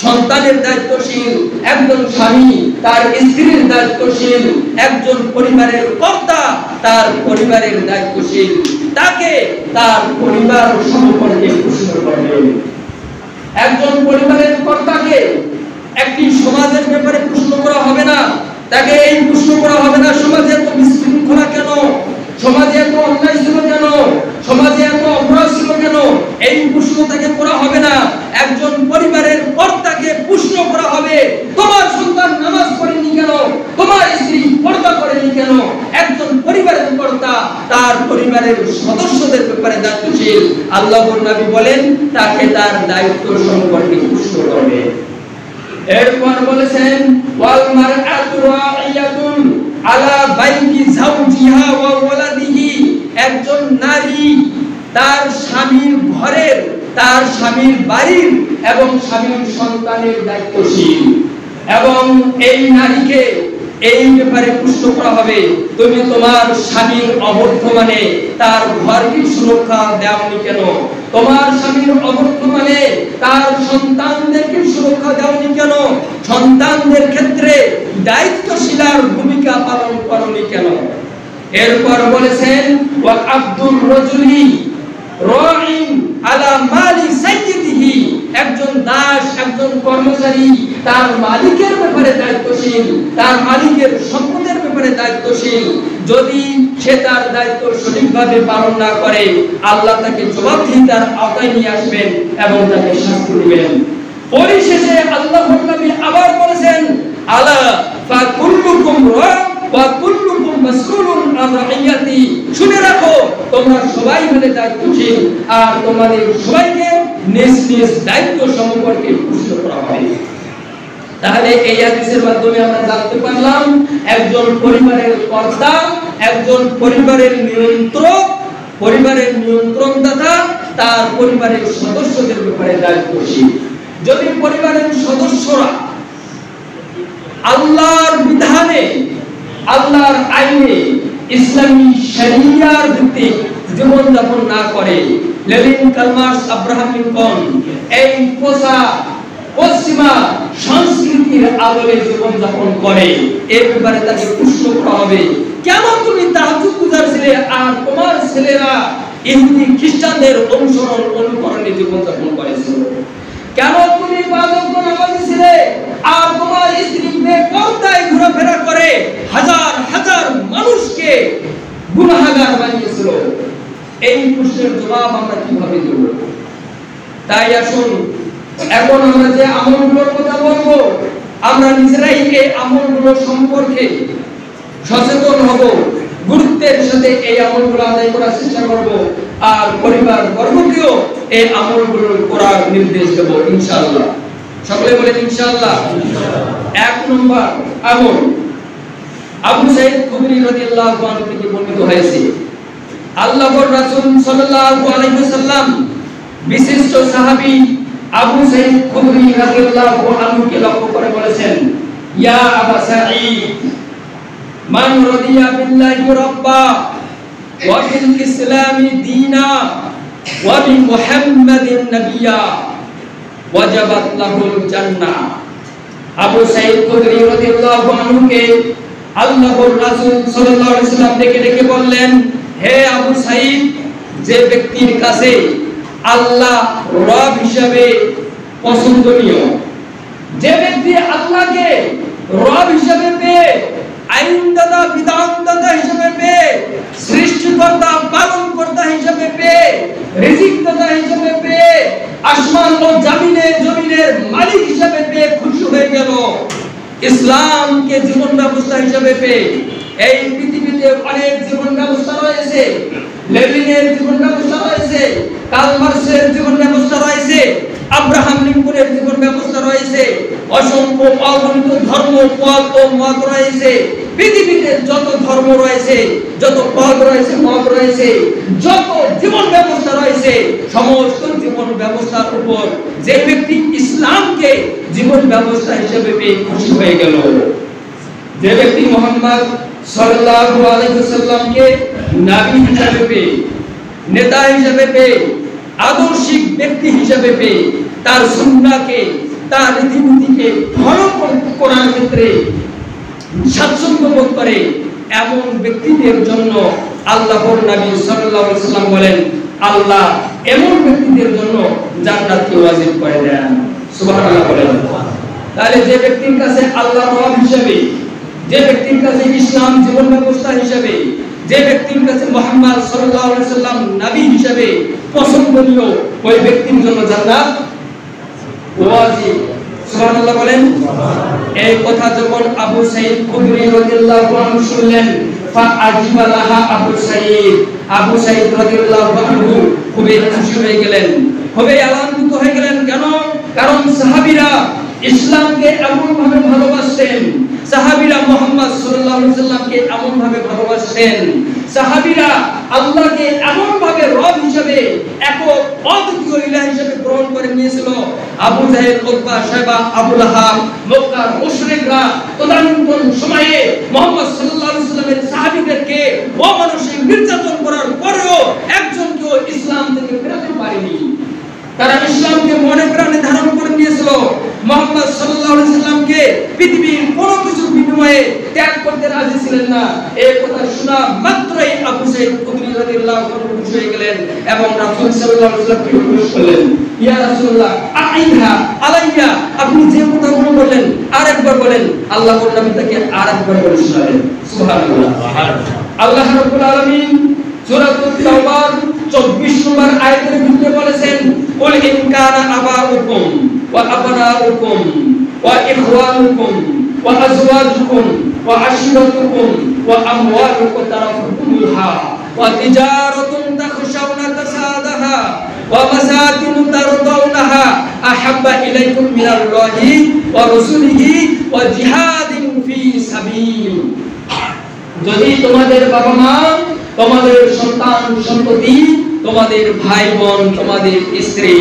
সন্তানের দায়িত্বশীল, একজন স্বামী তার স্ত্রীর দায়িত্বশীল, একজন পরিবারের কর্তা তার পরিবারের দায়িত্বশীল। তাকে তার পরিবার সম্পর্কে প্রশ্ন করবেন। একজন পরিবারের কর্তাকে একটি সমাজের ব্যাপারে প্রশ্ন করা হবে না, তাকে এই প্রশ্ন করা হবে না, সমাজে এত বিশৃঙ্খলা কেন, সমাজে এত অন্যায় ছিল কেন, সমাজে এত অপরাধ ছিল কেন, এই প্রশ্ন তাকে করা হবে না। একজন পরিবারের কর্তাকে প্রশ্ন করা হবে, তোমার সন্তান নামাজ পড়েনি কেন, তোমার স্ত্রী পর্দা করেনি কেন। একজন পরিবারের কর্তা তার পরিবারের সদস্যদের ব্যাপারে দায়িত্বশীল। আল্লাহর নবী বলেন তাকে তার দায়িত্ব সম্পর্কে প্রশ্ন করবে। এরপর বলেছেন ওয়াল মারআতু রাইয়াতুন আলা বাইতি যাওজিহা ওয়া ওয়ালাদিহি, একজন নারী তার স্বামীর ঘরের, তার স্বামীর বাড়ির এবং স্বামীর সন্তানের দায়িত্বশীল। এবং এই নারীকে এই ব্যাপারে প্রশ্ন করা হবে, তুমি তোমার স্বামীর অবর্তমানে তার ঘরকে সুরক্ষা দাওনি কেন, তোমার স্বামীর অবর্তমানে তার সন্তানদেরকে সুরক্ষা দাওনি কেন, সন্তানদের ক্ষেত্রে দায়িত্বশীলার ভূমিকা পালন করনি কেন। এরপর বলেছেন ওয়া আব্দুর রাজুলি রাইন আলা মালি সাইয়্যিদিহি, একজন দাস, একজন কর্মচারী তার মালিকের ব্যাপারে দায়িত্বশীল, তার মালিকের সম্পদের ব্যাপারে দায়িত্বশীল। যদি সে তার দায়িত্ব সঠিকভাবে পালন না করে, আল্লাহ তাকে জবাবদিহিতার আওতায় নিয়ে আসবেন এবং তাকে শাস্তি দিবেন। পরিশেষে আল্লাহর নবী আবার বলেছেন, আলা ফাকুল্লুকুম রা'ন ওয়া কুল্লুকুম মাসউলুন আন রাইয়াতি। শুনে রাখো, তোমরা সবাই হলে দায়িত্বশীল, আর তোমাদের সবাইকে নিজ নিজ দায়িত্ব সম্পর্কে প্রশ্ন করা হবে। তাহলে এই হাদিসের মাধ্যমে আমরা জানতে পারলাম, একজন পরিবারের কর্তা, একজন পরিবারের নিয়ন্ত্রক, পরিবারের নিয়ন্ত্রণদাতা তার পরিবারের সদস্যদের ব্যাপারে দায়িত্বশীল। যদি পরিবারের সদস্যরা আল্লাহর বিধানে, আল্লাহর আইনে, ইসলামী শরিয়ার ভিত্তিক জীবন যাপন না করে, Lenin, Karl Marx, Abraham Lincoln এই পশ্চিমা সংস্কৃতির আদলে জীবন যাপন করে, এই ব্যাপারে তাকে প্রশ্ন করা হবে, কেন তুমি তাহাজ্জুদ গুজার ছিলে আর তোমার ছেলেরা ইহুদি খ্রিস্টানদের অনুকরণে জীবন যাপন করেছিল? কেন তুমি পাঁচ ওয়াক্ত নামাজি ছিলে আর তোমার স্ত্রী বেপরদায় ঘোরাফেরা করে হাজার হাজার মানুষকে গুনাহগার বানিয়েছিল? এই প্রশ্নের জবাব আমরা কিভাবে দেব? তাই আসুন, এখন আমরা যে আমলগুলোর কথা বলবো, আমরা নিজেরাই এই আমলগুলো সম্পর্কে সচেতন হব, গুরুত্বের সাথে এই আমলগুলো আদায় করার চেষ্টা করব, আর পরিবার বর্গকেও এই আমলগুলো করার নির্দেশ দেব ইনশাআল্লাহ। সকলে বলেন ইনশাআল্লাহ। এক নম্বর আমল আবু সাঈদ খুদরি রাদিয়াল্লাহু আনহু থেকে বর্ণিত হয়েছে, আল্লাহর রাসূল সাল্লাল্লাহু আলাইহি ওয়াসাল্লাম বিশিষ্ট সাহাবী আবু সাঈদ খুদরি রাদিয়াল্লাহু আনহুকে লক্ষ্য করে বলেছেন, ইয়া আবা সাঈদ, মান রাদিয়া বিল্লাহি রাব্বা ওয়া বিল ইসলামি দীনা ওয়া বি মুহাম্মাদিন নাবিয়্যা ওয়াজাবাত লাহুল জান্নাহ। আবু সাঈদ খুদরি রাদিয়াল্লাহু আনহুকে আল্লাহর রাসূল সাল্লাল্লাহু আলাইহি ওয়াসাল্লাম ডেকে বললেন, হে আবু সাঈদ, যে ব্যক্তির কাছে আল্লাহ রব হিসাবে পছন্দনীয়, যে ব্যক্তি আল্লাহকে রব হিসাবে পেয়ে, আইনদাতা বিধানদাতা হিসাবে পেয়ে, সৃষ্টিকর্তা পালনকর্তা হিসাবে পেয়ে, রিজিকদাতা হিসাবে পেয়ে, আসমান ও জমিনের মালিক হিসাবে পেয়ে খুশি হয়ে গেল, ইসলামকে জীবন ব্যবস্থা হিসাবে পেয়ে, এই পৃথিবীতে অনেক জীবন ব্যবস্থা রয়েছে, লেনিনের জীবন ব্যবস্থা রয়েছে, কার্ল মার্কসের জীবন ব্যবস্থা রয়েছে, আব্রাহাম লিঙ্কনের জীবন ব্যবস্থা রয়েছে, অসংখ্য অগণিত ধর্ম, পথ ও মত রয়েছে, পৃথিবীতে যত ধর্ম রয়েছে, যত পথ রয়েছে, মত রয়েছে, যত জীবন ব্যবস্থা রয়েছে, সমস্ত জীবন ব্যবস্থার উপর যে ব্যক্তি ইসলামকে জীবন ব্যবস্থা হিসেবে পেয়ে খুশি হয়ে গেল, যে ব্যক্তি মুহাম্মদ সাল্লাল্লাহু আলাইহি ওয়াসাল্লামকে নবী হিসেবে পেয়ে, নেতা হিসেবে পেয়ে, আদর্শিক ব্যক্তি হিসেবে পেয়ে, তার সুন্নাহকে, তার রীতিনীতিকে ফলো করার ক্ষেত্রে স্বাচ্ছন্দ্য বোধ করে, এমন ব্যক্তিদের জন্য আল্লাহর নবী সাল্লাল্লাহু আলাইহি ওয়াসাল্লাম বলেন, আল্লাহ এমন ব্যক্তিদের জন্য জান্নাতকে ওয়াজিব করে দেন। সুবহানাল্লাহ বলেন। তাহলে যে ব্যক্তির কাছে আল্লাহ রব হিসেবে, যে ব্যক্তির কাছে ইসলাম জীবন ব্যবস্থা হিসেবে, যে ব্যক্তির কাছে মুহাম্মদ সাল্লাল্লাহু আলাইহি ওয়াসাল্লাম নবী হিসেবে পছন্দনীয়, ওই ব্যক্তির জন্য জান্নাত ওয়াজিব। সুবহানাল্লাহ বলেন। এই কথা যখন আবু সাঈদ খুদরি রাদিয়াল্লাহু আনহু শুনলেন, ফাআজিবা লাহা আবু সাঈদ, আবু সাঈদ রাদিয়াল্লাহু আনহু খুবই খুশি হয়ে গেলেন, খুবই আনন্দিত হয়ে গেলেন। কেন? কারণ সাহাবীরা ইসলামকে এমন ভাবে ভালোবাসতেন, সাহাবীরা মুহাম্মদ সাল্লাল্লাহু আলাইহি ওয়াসাল্লামকে এমন ভাবে ভালোবাসতেন, সাহাবীরা আল্লাহকে এমন ভাবে রব হিসেবে, একক অদ্বিতীয় ইলাহ হিসেবে গ্রহণ করে নিয়েছিল। আবু জাহেল, উতবা, শায়বা, আবু লাহাব, মক্কার মুশরিকরা তদানীন্তন সময়ে মুহাম্মদ সাল্লাল্লাহু আলাইহি ওয়াসাল্লামের সাহাবীদেরকে অমানসিক নির্যাতন করার পরেও একজনকেও ইসলাম থেকে ফেরাতে পারেনি। তারা ইসলামকে মনে প্রাণে ধারণ করে নিয়েছিল, মুহাম্মদ সাল্লাল্লাহু আলাইহি ওয়াসাল্লামকে পৃথিবীর কোনো কিছু বিনিময়ে ত্যাগ করতে রাজি ছিলেন না। এই কথা শোনা মাত্রই আবু সাঈদ খুদরি রাদিয়াল্লাহু আনহু খুশি হয়ে গেলেন এবং রাসূল সাল্লাল্লাহু আলাইহি ওয়াসাল্লামকে জিজ্ঞেস করলেন, ইয়া রাসূলুল্লাহ, আইহা আলাইয়া, আপনি যে কথাগুলো বললেন আরেকবার বলেন। আল্লাহর নবী তাকে আরেকবার বলে শোনালেন। সুবহানাল্লাহ। আল্লাহ রাব্বুল আলামিন সূরাতুত তাওবার 24 নম্বর আয়াতের ভিতরে বলেছেন, কুল ইন কানা আবাউকুম ওয়া আবনাউকুম ওয়া ইখওয়ানুকুম ওয়া আজওয়াজুকুম ওয়া আশিরাতুকুম ওয়া আমওয়ালুকুম তারাফতুমুহা ওয়া তিজারাতুন তাখশাউনা কাসাদাহা ওয়া মাসাকিন তারদাউনাহা আহাব্বা ইলাইকুম মিনাল্লাহি ওয়া রাসূলিহি ওয়া জিহাদিন ফি সাবিল। যদি তোমাদের বাবা মা, তোমাদের সন্তান সন্ততি, তোমাদের ভাই বোন, তোমাদের স্ত্রী,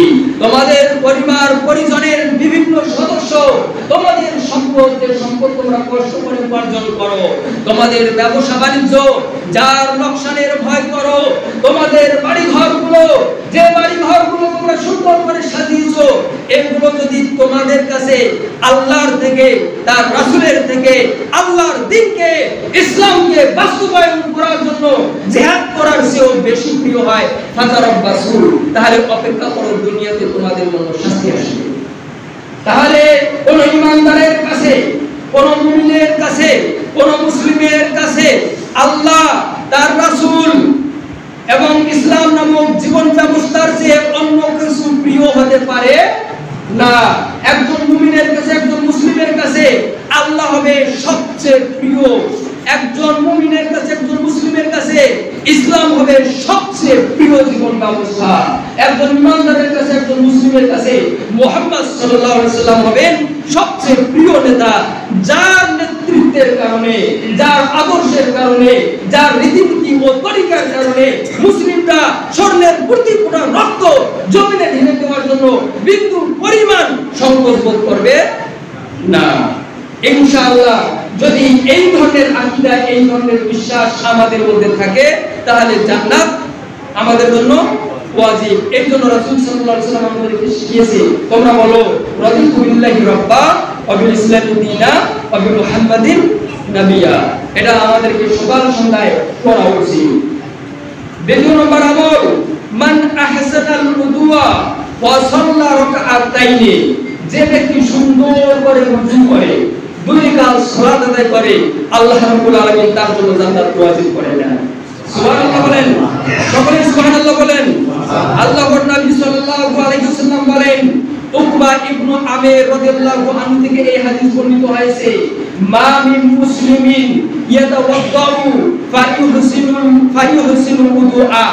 তোমাদের পরিবার পরিজনের বিভিন্ন সদস্য, তোমাদের সম্পদ, যে সম্পদ তোমরা কষ্ট করে উপার্জন করো, তোমাদের ব্যবসা বাণিজ্য যার লোকসানের ভয় করো, তোমাদের বাড়ি ঘরগুলো, যে বাড়ি ঘরগুলো তোমরা সুন্দর করে সাজিয়েছো, এগুলো যদি তোমাদের কাছে আল্লাহর থেকে, তার রাসূলের থেকে, আল্লাহর দ্বীনকে, ইসলামকে বাস্তবায়ন করার জন্য জিহাদ করার চেয়েও বেশি প্রিয় হয়, ফাতারাব্বাসু, তাহলে অপেক্ষা করো, দুনিয়াতে তোমাদের জন্য শাস্তি আসবে। তাহলে কোন ইমানদারের কাছে, কোন মুমিনের কাছে, কোন মুসলিমের কাছে আল্লাহ, তার রাসূল এবং ইসলাম নামক জীবন ব্যবস্থার চেয়ে অন্য কিছু প্রিয় হতে পারে না। একজন মুমিনের কাছে, একজন মুসলিমের কাছে আল্লাহ হবে সবচেয়ে প্রিয়। একজন মুমিনের কাছে, একজন মুসলিমের কাছে ইসলাম হবে সবচেয়ে প্রিয় জীবন ব্যবস্থা। একজন ইমানদারের কাছে, একজন মুসলিমের কাছে মুহাম্মদ সাল্লাল্লাহু আলাইহি সাল্লাম হবেন সবচেয়ে প্রিয় নেতা, যার নেতৃত্বের কারণে, যার আদর্শের কারণে, যার রীতিনীতি ও তরিকার কারণে মুসলিমরা স্বর্ণের প্রতি ফোঁটা রক্ত জমিনে ঢেলে দেওয়ার জন্য বিন্দু পরিমাণ সংকোচ বোধ করবে না। ইনশাআল্লাহ যদি এই ধরনের আকীদা, এই ধরনের বিশ্বাস আমাদের মধ্যে থাকে, তাহলে জান্নাত আমাদের জন্য ওয়াজিব। এই জন্য রাসূল সাল্লাল্লাহু আলাইহি ওয়াসাল্লাম আমাদেরকে শিখিয়েছে, তোমরা বলো রাদিতু বিল্লাহি রাব্বা ওয়া বিল ইসলামি দীনা ওয়া বি মুহাম্মাদিন নাবিয়্যা। এটা আমাদেরকে সকাল সন্ধ্যায় পড়া উচিত। দ্বিতীয় নম্বর আমল, মান আহসানাল উদুয়া ওয়া সাল্লা রাকাআতাইনি, যে ব্যক্তি সুন্দর করে ওযু করে, দুই রাকাত সালাত আদায় করে, আল্লাহ রাব্বুল আলামিন তার জন্য জান্নাত ওয়াজিব করে দেন। সুবহানাল্লাহ বলেন, সকলে সুবহানাল্লাহ বলেন। আল্লাহর নবী সাল্লাল্লাহু আলাইহি ওয়াসাল্লাম বলেন, উকবা ইবনে আমির রাদিয়াল্লাহু আনহু থেকে এই হাদিস বর্ণিত হয়েছে, মা মিন মুসলিমিন ইয়াতাওয়াদ্দাউ ফায়ুহসিনুল উযুআ,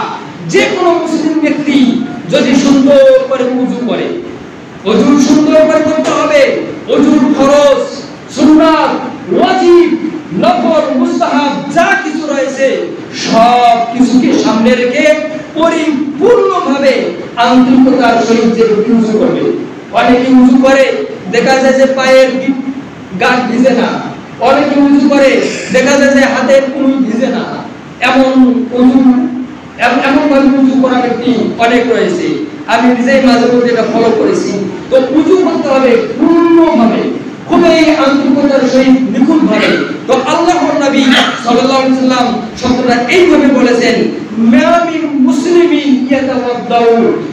যে কোনো মুসলিম ব্যক্তি যদি সুন্দর করে ওযু করে, ওযু সুন্দর করে করতে হবে, ওযুর ফরজ, সুন্নাত, ওয়াজিব, নফল, মুস্তাহাব যা কিছু রয়েছে সব কিছুকে সামনে রেখে পরিপূর্ণভাবে আন্তরিকতার সহিত যে ওযু করবে। অনেকে ওযু করে দেখা যায় যে পায়ের গাঁট ভিজে না, অনেকে ওযু করে দেখা যায় যে হাতের কুনুই ভিজে না, এমন ভাবে ওযু করা ব্যক্তি অনেক রয়েছে। আমি নিজেই মাঝে মধ্যে এটা ফলো করেছি। তো ওযু করতে হবে পূর্ণভাবে, খুবই আন্তরিকতার সহিত, নিখুঁত ভাবে। তো আল্লাহর নবী সাল্লাল্লাহু আলাইহি ওয়াসাল্লাম শব্দটা এইভাবে বলেছেন, মামিন মুসলিমিন ইয়াতাওয়াদ্দাউ,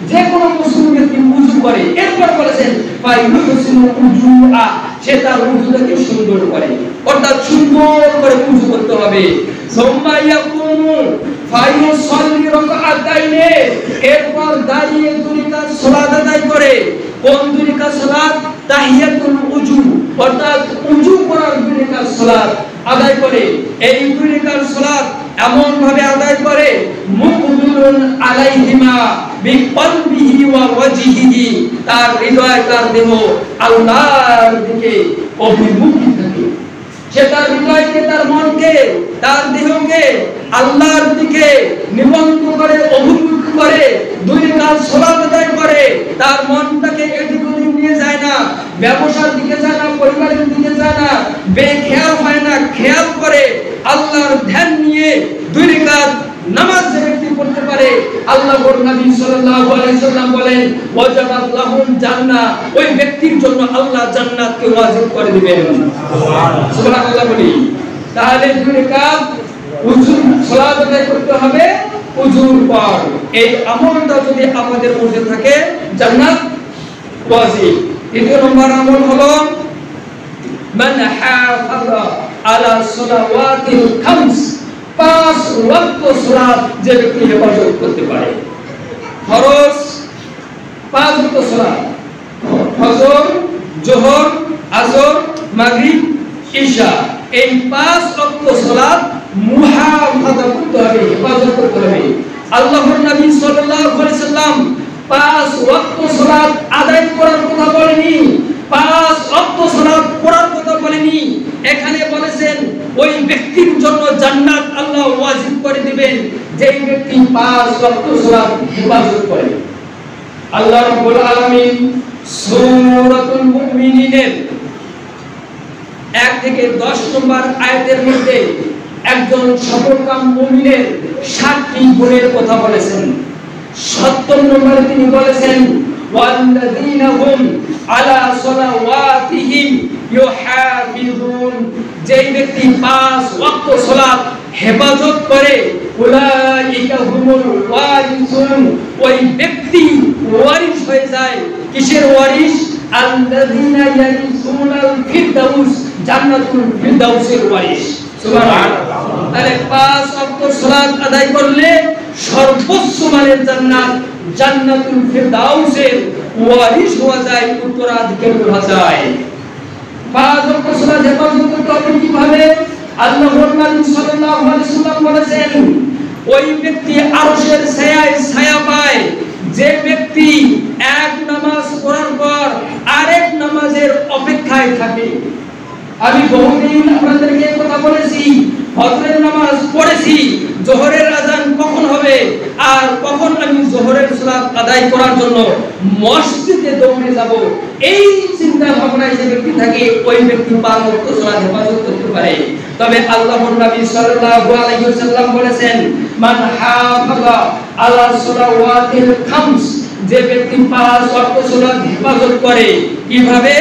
যে কোনো মুসলিম ব্যক্তি ওযু করে, এরপর বলেছেন ফায়ুহসিনুল উযুআ, সে তার ওযুটাকে সুন্দর করে, অর্থাৎ সুন্দর করে ওযু করতে হবে। সুম্মা ইয়াকুমু ফায়ুসাল্লি রাকাআতাইনি, এরপর দাঁড়িয়ে দুই রাকাত সালাত আদায় করে। কোন দুই রাকাত সালাত? তাহিয়াতুল উযু, অর্থাৎ ওযু করার দুই রাকাত সালাত আদায় করে। এই দুই রাকাত সালাত এমন ভাবে আদায় করে, মুকবিলুন আলাইহিমা বিকলবিহি ওয়া ওয়াজহিহি, তার হৃদয়, তার দেহ আল্লাহর দিকে অভিমুখী থাকে। সে তার হৃদয়কে, তার মনকে, তার দেহকে আল্লাহর দিকে নিবন্ধ করে, অভিমুখ করে, দুই রাকাত সালাত আদায় করে। তার মনটাকে এদিক ওদিক নিয়ে যায় না, ব্যবসার দিকে যায় না, পরিবারের দিকে যায় না, বেখেয়াল হয় না, খেয়াল করে আল্লাহর ধ্যান নিয়ে দুই রাকাত নামাজ যে ব্যক্তি পড়তে পারে, আল্লাহর নবী সাল্লাল্লাহু আলাইহি ওয়াসাল্লাম বলেন, ওয়াজাবাত লাহুল জান্নাহ, ওই ব্যক্তির জন্য আল্লাহ জান্নাতকে ওয়াজিব করে দিবেন। সুবহানাল্লাহ বলি। তাহলে দুই রাকাত ওযু সালাত আদায় করতে হবে ওযুর পর। এই আমলটা যদি আমাদের মধ্যে থাকে, জান্নাত ওয়াজিব। দ্বিতীয় নম্বর আমল হলো মান হাফাযা আলা সালাওয়াতিল খামস, 5 ওয়াক্ত সালাত যে ব্যক্তি হেফাজত করতে পারে। ফরজ 5 ওয়াক্ত সালাত, ফজর, যোহর, আসর, মাগরিব, ইশা, এই 5 ওয়াক্ত সালাত মুহাফাজা করতে হবে, হেফাজত করতে হবে। আল্লাহর নবী সাল্লাল্লাহু আলাইহি সাল্লাম 5 ওয়াক্ত সালাত আদায় করার কথা বলেনি, 5 ওয়াক্ত সালাত পড়ার কথা বলেনি। এখানে বলেছেন ওই ব্যক্তির জন্য জান্নাত আল্লাহ ওয়াজিব করে দিবেন যেই ব্যক্তি 5 ওয়াক্ত সালাত হেফাজত করে। আল্লাহ রাব্বুল আলামিন সূরাতুল মুমিনিনের 1 থেকে 10 নম্বর আয়াতের মধ্যে একজন সফলকাম মুমিনের 7টি গুণের কথা বলেছেন। 70 নম্বরে তিনি বলেছেন ওয়াল্লাযীনা হুম আলা সালাওয়াতিহিম ইউহাফিজুন, যেই ব্যক্তি 5 ওয়াক্ত সালাত হেফাজত করে উলাইকা হুমুল ওয়ারিসুন, ওই ব্যক্তি ওয়ারিস হয়ে যায়। কিসের ওয়ারিস? আল্লাযীনা ইয়ারিসুনাল ফিরদাউস, জান্নাতুল ফিরদাউসের ওয়ারিস। সুবহানাল্লাহ। তাহলে 5 ওয়াক্ত সালাত আদায় করলে সর্বোচ্চ মানের জান্নাত, জান্নাতুল ফিরদাউসের ওয়ারিস হওয়া যায়, উত্তরাধিকারী হওয়া যায়। 5 ওয়াক্ত সালাত হেফাজত করতে হবে কিভাবে? আল্লাহর নবী সাল্লাল্লাহু আলাইহি সাল্লাম বলেছেন ওই ব্যক্তি আরশের ছায়ায় ছায়া পায় যে ব্যক্তি এক নামাজ পড়ার পর আরেক নামাজের অপেক্ষায় থাকে। আমি বহুদিন আপনাদেরকে কথা বলেছি, ফজরের নামাজ পড়েছি, যোহরের আযান কখন হবে আর কখন আমি যোহরের সালাত আদায় করার জন্য মসজিদে দৌড়ে যাব, এই চিন্তা ভাবনায় যে ব্যক্তি থাকে ওই ব্যক্তি 5 ওয়াক্ত সালাত হেফাজত করতে পারে। তবে আল্লাহর নবী সাল্লাল্লাহু আলাইহি ওয়াসাল্লাম বলেছেন মান হাফাযা আলা সালাওয়াতিল খামস, যে ব্যক্তি 5 ওয়াক্ত সালাত হেফাজত করে। কিভাবে?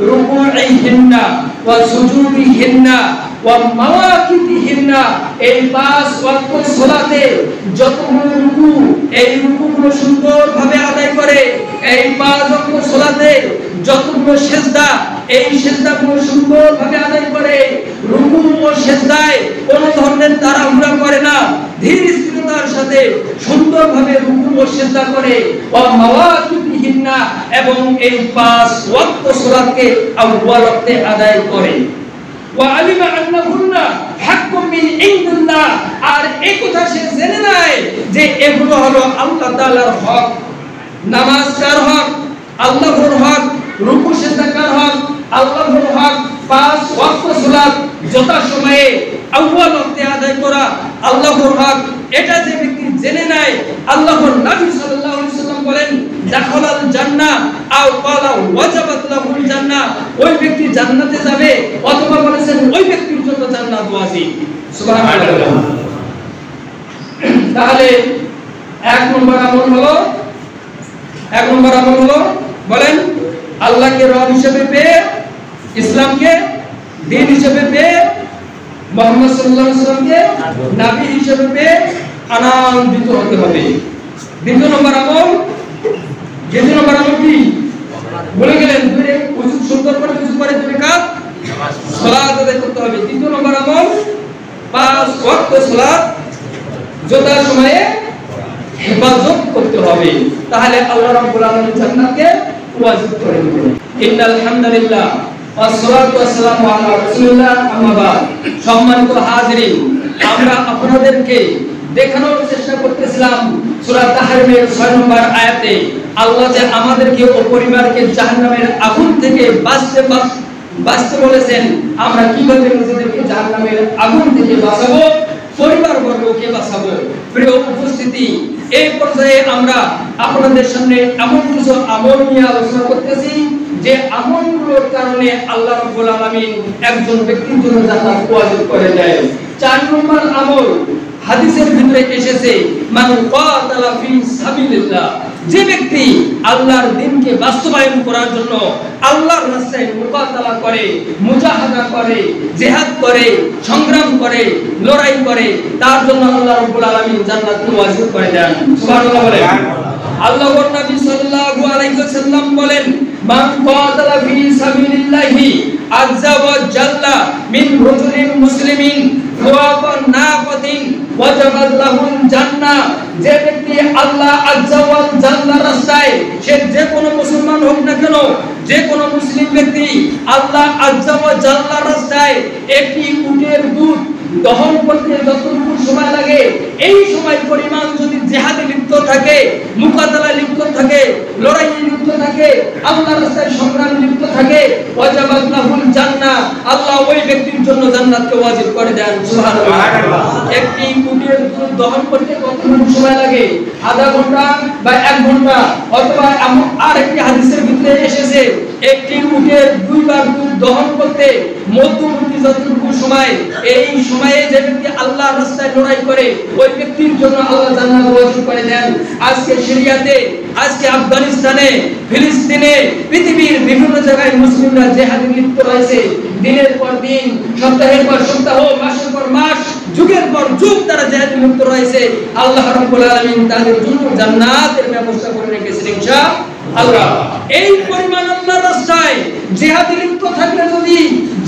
রুকুইহিন্না ওয়া সুজুদিহিন্না ওয়া মাওয়াকিতিহিন্না, এই 5 ওয়াক্ত সালাতে যতগুলো রুকু, এই রুকুগুলো সুন্দরভাবে আদায় করে। এই 5 ওয়াক্ত সালাতে যতগুলো সিজদা, এই সিজদাগুলো সুন্দরভাবে আদায় করে। রুকু ও সিজদায় কোনো ধরনের তাড়াহুড়া করে না, ধীর স্থিরতার সাথে সুন্দরভাবে রুকু ও সিজদা করে। ওয়া মাওয়াকিতিহিন্না, এবং এই 5 ওয়াক্ত সালাতকে আউয়াল ওয়াক্তে আদায় করে। ওয়া আলিমা আন্নাহুন্না হাক্কুম মিন ইনদিল্লাহ, আর এই কথা সে জেনে নেয় যে এগুলো হলো আল্লাহ তাআলার হক। নামাজ কার হক? আল্লাহর হক। রুকু সিজদা কার হক? আল্লাহর হক। 5 ওয়াক্ত সালাত যথাসময়ে আউয়াল ওয়াক্তে আদায় করা আল্লাহর হক। এটা যে ব্যক্তি জেনে নেয়, আল্লাহর নবী সাল্লাল্লাহু আলাইহি ওয়াসাল্লাম বলেন দাখালাল জান্নাহ আও ক্বালা ওয়াজাবাত লাহুল জান্নাহ, ওই ব্যক্তি জান্নাতে যাবে, অথবা বলেছেন ওই ব্যক্তির জন্য জান্নাত ওয়াজিব। সুবহানাল্লাহ। তাহলে 1 নম্বর আমল হলো বলেন আল্লাহকে রব হিসেবে পেয়ে, ইসলামকে দ্বীন হিসেবে পেয়ে, মুহাম্মদ সাল্লাল্লাহু আলাইহি ওয়াসাল্লামকে নবী হিসেবে পেয়ে আনন্দিত হতে হবে। দ্বিতীয় নম্বর আমল কি বলে গেলেন? দুই উজু সুন্দর করে উজু করে 2 রাকাত সালাত আদায় করতে হবে। তৃতীয় নম্বর আমল 5 ওয়াক্ত সালাত যথাসময়ে হেফাজত করতে হবে। তাহলে আল্লাহ রাব্বুল আলামিন জান্নাতকে ওয়াজিব করে দিবেন। ইন্নাল হামদুলিল্লাহ ওয়াসসালাতু ওয়াসসালামু আলা রাসূলিল্লাহ, আম্মা বাদ। সম্মানিত হাজিরিন, আমরা আপনাদেরকে দেখানোর চেষ্টা করতেছিলাম সূরা তাহরিমের 6 নম্বর আয়াতে আল্লাহ যে আমাদেরকে ও পরিবারকে জাহান্নামের আগুন থেকে বাঁচতে বলেছেন। আমরা কিভাবে নিজেদেরকে জাহান্নামের আগুন থেকে বাঁচাবো, পরিবারবর্গকে বাঁচাবো। প্রিয় উপস্থিতি, এই পর্যায়ে আমরা আপনাদের সামনে এমন কিছু আমল নিয়ে আলোচনা করতেছি যে আমলগুলোর কারণে আল্লাহ রাব্বুল আলামিন একজন ব্যক্তির জন্য জান্নাত ওয়াজিব করে দেয়। 4 নম্বর আমল হাদিসের ভিতরে এসেছে মান কাতালা ফি সাবিলিল্লাহ, যে ব্যক্তি আল্লাহর দ্বীনকে বাস্তবায়ন করার জন্য আল্লাহর রাস্তায় মুকাতালা করে, মুজাহাদা করে, জিহাদ করে, সংগ্রাম করে, লড়াই করে, তার জন্য আল্লাহ রাব্বুল আলামিন জান্নাত ওয়াজিব করে দেন। সুবহানাল্লাহ বলেন। আল্লাহর নবী সাল্লাল্লাহু আলাইহি ওয়াসাল্লাম বলেন মান কাতালা ফি সাবিলিল্লাহি আযজা ওয়া জাল্লা মিন রাজুলিন মুসলিমিন ফাওয়া নাফাতিন ওয়াজাবাত লাহুল জান্নাহ। যে ব্যক্তি আল্লাহ আযজা ওয়া জাল্লার রাস্তায়, সে যে কোনো মুসলমান হোক না কেন, যে কোনো মুসলিম ব্যক্তি আল্লাহ আযজা ওয়া জাল্লার রাস্তায় একটি উটের দুধ দহন করতে যতটুকু সময় লাগে, এই সময় পরিমাণ যদি জিহাদে লিপ্ত থাকে, মুকাতালায় লিপ্ত থাকে, লড়াইয়ে লিপ্ত থাকে, আল্লাহর রাস্তায় সংগ্রামে লিপ্ত থাকে, ওয়াজাবাত লাহুল জান্নাহ, আল্লাহ ওই ব্যক্তির জন্য জান্নাতকে ওয়াজিব করে দেন। সুবহানাল্লাহ। একটি উটের দুধ দহন করতে কতটুকু সময় লাগে? আধা ঘন্টা বা 1 ঘন্টা, অথবা আরেকটি হাদিসের ভিতরে এসেছে একটি উটের 2 বার দুধ দহন করতে মধ্যবর্তী যতটুকু সময়, এই সময়ে যে ব্যক্তি আল্লাহর রাস্তায় লড়াই করে ওই ব্যক্তির জন্য আল্লাহ জান্নাত ওয়াজিব করে দেন। আজকে সিরিয়াতে, আজকে আফগানিস্তানে, ফিলিস্তিনে, পৃথিবীর বিভিন্ন জায়গায় মুসলিমরা জিহাদে লিপ্ত রয়েছে। দিনের পর দিন, সপ্তাহের পর সপ্তাহ, মাসের পর মাস, যুগের পর যুগ তারা জিহাদে লিপ্ত রয়েছে। আল্লাহ রাব্বুল আলামিন তাদের জন্য জান্নাতের ব্যবস্থা করে রেখেছেন ইনশাআল্লাহ। এই পরিমাণ আল্লাহর রাস্তায় জিহাদে লিপ্ত থাকলে যদি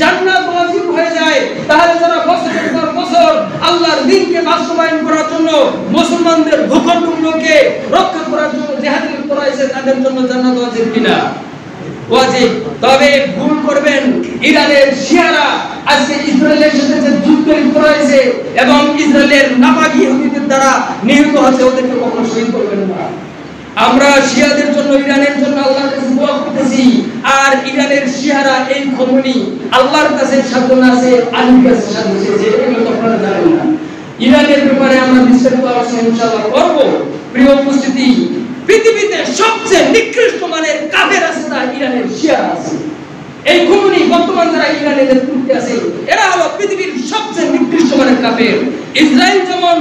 জান্নাত ওয়াজিব হয়ে যায়, তাহলে যারা বছরের পর বছর আল্লাহর দ্বীনকে বাস্তবায়ন করার জন্য, মুসলমানদের ভূখণ্ডগুলোকে রক্ষা করার জন্য জিহাদে লিপ্ত রয়েছে, তাদের জন্য জান্নাত ওয়াজিব কিনা? ওয়াজিব। তবে ভুল করবেন ইরানের শিয়ারা আজকে ইসরায়েলের সাথে যে যুদ্ধে লিপ্ত রয়েছে এবং ইসরায়েলের নাপাক ইহুদিদের দ্বারা নিহত হচ্ছে, ওদেরকে কখনো শহীদ করবেন না। আমরা শিয়াদের জন্য, ইরানের জন্য আল্লাহর কাছে দোয়া করতেছি, আর ইরানের শিয়ারা এই খোমেনি আল্লাহর কাছে সাধনা আছে, আলীর কাছে সাধনা আছে, এগুলো তো আপনারা জানেন না। ইরানের ব্যাপারে আমরা বিস্তারিত আলোচনা ইনশাআল্লাহ করব। প্রিয় উপস্থিতি, পৃথিবীতে সবচেয়ে নিকৃষ্ট মানের কাফের আছে না ইরানের শিয়া আছে। এই খোমেনি বর্তমান যারা ইরানের নেতৃত্বে আছে, এরা হলো পৃথিবীর সবচেয়ে নিকৃষ্ট মানের কাফের। ইসরায়েল যেমন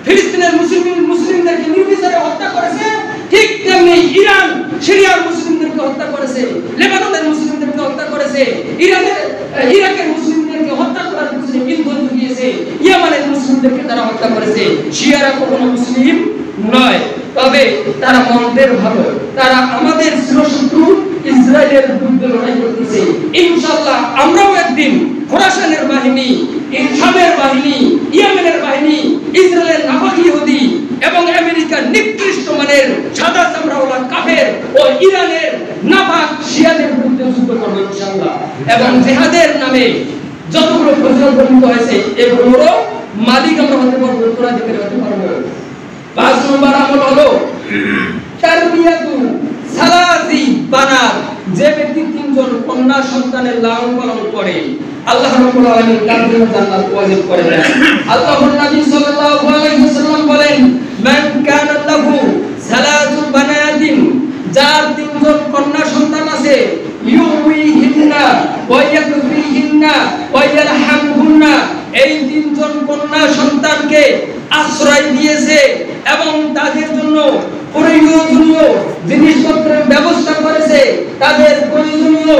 ফিলিস্তিনের মুসলিমদেরকে নির্বিচারে হত্যা করেছে, ঠিক তেমনি ইরান সিরিয়ার মুসলিমদেরকে হত্যা করেছে, লেবাননের মুসলিমদেরকে হত্যা করেছে, ইরাকের মুসলিমদেরকে হত্যা করার পিছনে ইন্ধন জুগিয়েছে, ইয়ামানের মুসলিমদেরকে তারা হত্যা করেছে। শিয়ারা কখনো মুসলিম নয়, তবে তারা মন্দের ভালো, তারা আমাদের চিরশত্রু ইসরায়েলের বিরুদ্ধে লড়াই করতেছে। ইনশাআল্লাহ আমরাও একদিন খোরাসানের বাহিনী, শামের বাহিনী, ইয়েমেনের বাহিনী, ইসরায়েলের নাপাক ইহুদি এবং আমেরিকার নিকৃষ্ট মানের সাদা চামড়াওয়ালা কাফের ও ইরানের নাপাক শিয়াদের বিরুদ্ধে যুদ্ধ করব ইনশাআল্লাহ। এবং জিহাদের নামে যতগুলো ফজিলত বর্ণিত হয়েছে, এগুলোরও মালিক আমরা হতে পারবো, উত্তরাধিকারী হতে পারবো। 5 নম্বর আমল হলো তারবিয়াতু সালাসি বানাত। যে ব্যক্তি 3 জন কন্যা সন্তানের লালন পালন করে, আল্লাহ রাব্বুল আলামিন তার জন্য জান্নাত ওয়াজিব করে দেন। আল্লাহর নবী সাল্লাল্লাহু আলাইহি ওয়াসাল্লাম বলেন মান কানা লাহু সালাসু বানাতিন, যার 3 জন কন্যা সন্তান আছে, ইউহিহিন্না ওয়া ইয়াকফিহিন্না ওয়া ইয়ারহামহুন্না, এই 3 জন কন্যা সন্তানকে আশ্রয় দিয়েছে এবং তাদের জন্য প্রয়োজনীয় জিনিসপত্রের ব্যবস্থা করেছে, তাদের প্রয়োজনীয়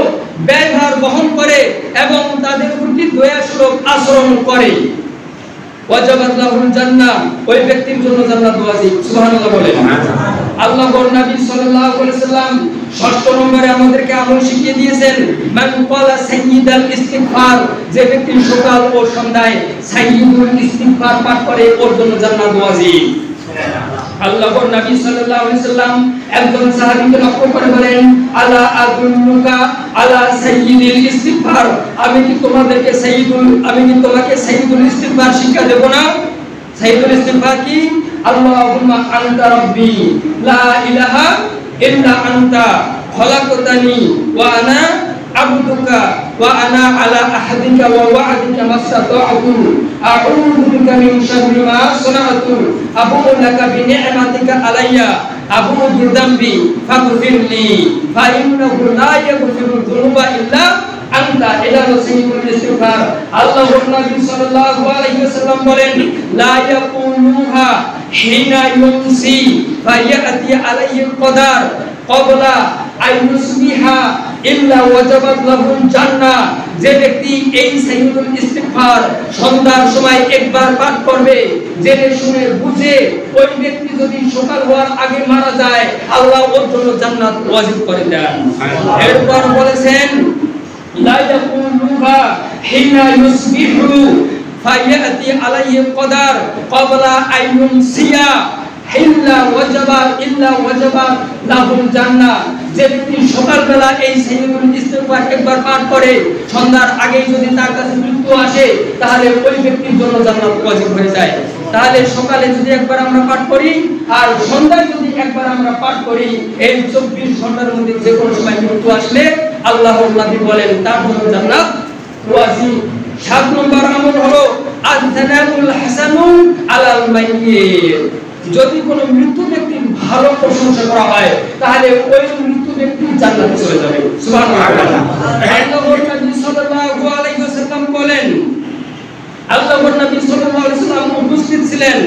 ব্যয়ভার বহন করে এবং তাদের প্রতি দয়াসুলভ আচরণ করে, ওয়াজাবাত লাহুল জান্নাহ, ওই ব্যক্তির জন্য জান্নাত ওয়াজিব। সুবহানাল্লাহ বলেন। আল্লাহর নবী সাল্লাল্লাহু আলাইহি ওয়াসাল্লাম 6 নম্বরে আমাদেরকে আমল শিখিয়ে দিয়েছেন মান ক্বালা সাইয়্যিদাল ইস্তিগফার, যে ব্যক্তি সকাল ও সন্ধ্যায় সাইয়্যিদুল ইস্তিগফার পাঠ করে, ওর জন্য জান্নাত ওয়াজিব। আল্লাহর নবী সাল্লাল্লাহু আলাইহি ওয়াসাল্লাম একজন সাহাবীকে লক্ষ্য করে বলেন আলা আদুল্লুকা আলা সাইয়্যিদিল ইস্তিগফার, আমি কি তোমাকে সাইয়্যিদুল ইস্তিগফার শিক্ষা দেব না? সাইয়্যিদুল ইস্তিগফার কি? আল্লাহুম্মা আনতা রাব্বি লা ইলাহা ইল্লা আনতা খলাকতানি ওয়া আনা আবদুকা ওয়া আনা আলা আহদিকা ওয়া ওয়া'দিকা মাসতা'তু আউযু বিকা মিন শাররি মা সানা'তু আবুউ লাকা বিনি'মাতিকা আলাইয়া আবুউ বিযামবি ফাগফিরলি ফা ইন্নাহু লা ইয়াগফিরুয যুনুবা ইল্লা আনতা। এটা হলো সাইয়্যিদুল ইস্তিগফার। আল্লাহর নবী সাল্লাল্লাহু আলাইহি ওয়াসাল্লাম বলেন লা ইয়াকুলুহা হিনা ইউমসি ফায়াতি আলাইহিল কদার ক্বাবলা আইয়ুসবিহা ইল্লা ওয়াজাবাত লাহুল জান্নাহ। যে ব্যক্তি এই সাইয়্যিদুল ইস্তিগফার সন্ধ্যার সময় একবার পাঠ করবে, জেনে শুনে বুঝে, ওই ব্যক্তি যদি সকাল হওয়ার আগে মারা যায়, আল্লাহ ওর জন্য জান্নাত ওয়াজিব করে দেন। এরপর বলেছেন লা ইয়াকুলুহা হিনা ইউসবিহু ফায়াতি আলাইহি কদার ক্বাবলা আইয়ুন সিয়া ইল্লা ওয়াজাবা লাহুল জান্নাহ। যে ব্যক্তি সকালবেলা এই সাইয়্যিদুল ইস্তিগফার একবার পাঠ করে, সন্ধ্যার আগে যদি তার কাছে মৃত্যু আসে, তাহলে ওই ব্যক্তির জন্য জান্নাত ওয়াজিব হয়ে যায়। তাহলে সকালে যদি একবার আমরা পাঠ করি আর সন্ধ্যায় যদি একবার আমরা পাঠ করি, এই 24 ঘন্টার মধ্যে যে কোনো সময় মৃত্যু আসলে আল্লাহর নবী বলেন তার জন্য জান্নাত ওয়াজিব। 7 নম্বর আমল হলো আয-যানাবুল হাসানু আলাল মাইয়্যিত। যদি কোনো মৃত্যু ব্যক্তির ভালো প্রশংসা করা হয়, তাহলে ওই মৃত্যু ব্যক্তি জান্নাতে চলে যাবে। সুবহানাল্লাহ। আল্লাহর নবী সাল্লাল্লাহু আলাইহি ওয়াসাল্লাম বলেন, আল্লাহর নবী সাল্লাল্লাহু আলাইহি ওয়াসাল্লাম উপস্থিত ছিলেন,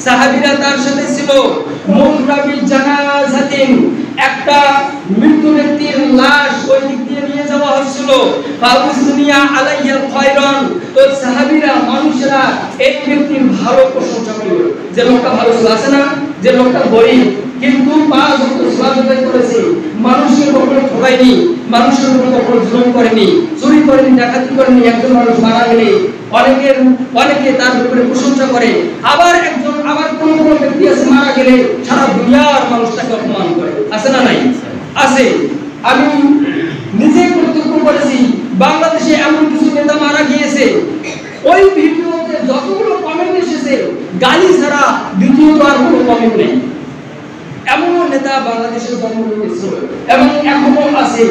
সাহাবীরা তার সাথে ছিল। মুকরাবি জানাজাতিন, একটা মৃত্যু ব্যক্তির লাশ ওই দিক দিয়ে নিয়ে যাওয়া হচ্ছিল। ফাউসনিয়া আলাইহিল খায়রান, তো সাহাবীরা মানুষরা এই ব্যক্তির ভালো প্রশংসা করল। যে লোকটা ভালো ছিল, আছে না, যে লোকটা গরীব কিন্তু 5 ওয়াক্ত সালাত আদায় করেছে, মানুষের উপর ঠকায়নি, মানুষের উপর জুলুম করেনি, চুরি করেনি, ডাকাতি করেনি। একজন মানুষ মারা গেলে অনেকে তার উপরে প্রশংসা করে। আবার কোন ব্যক্তি আছে মারা গেলে সারা দুনিয়ার মানুষ তাকে অপমান করে, আছে না নাই? আছে। আমি নিজে প্রত্যক্ষ করেছি, বাংলাদেশে এমন কিছু নেতা মারা গিয়েছে, ওই ভিডিওতে যতগুলো কমেন্ট এসেছে গালি ছাড়া দ্বিতীয়ত আর কোনো কমেন্ট নেই। এমন নেতা বাংলাদেশের জন্ম নিয়েছে এবং এখনো আছে,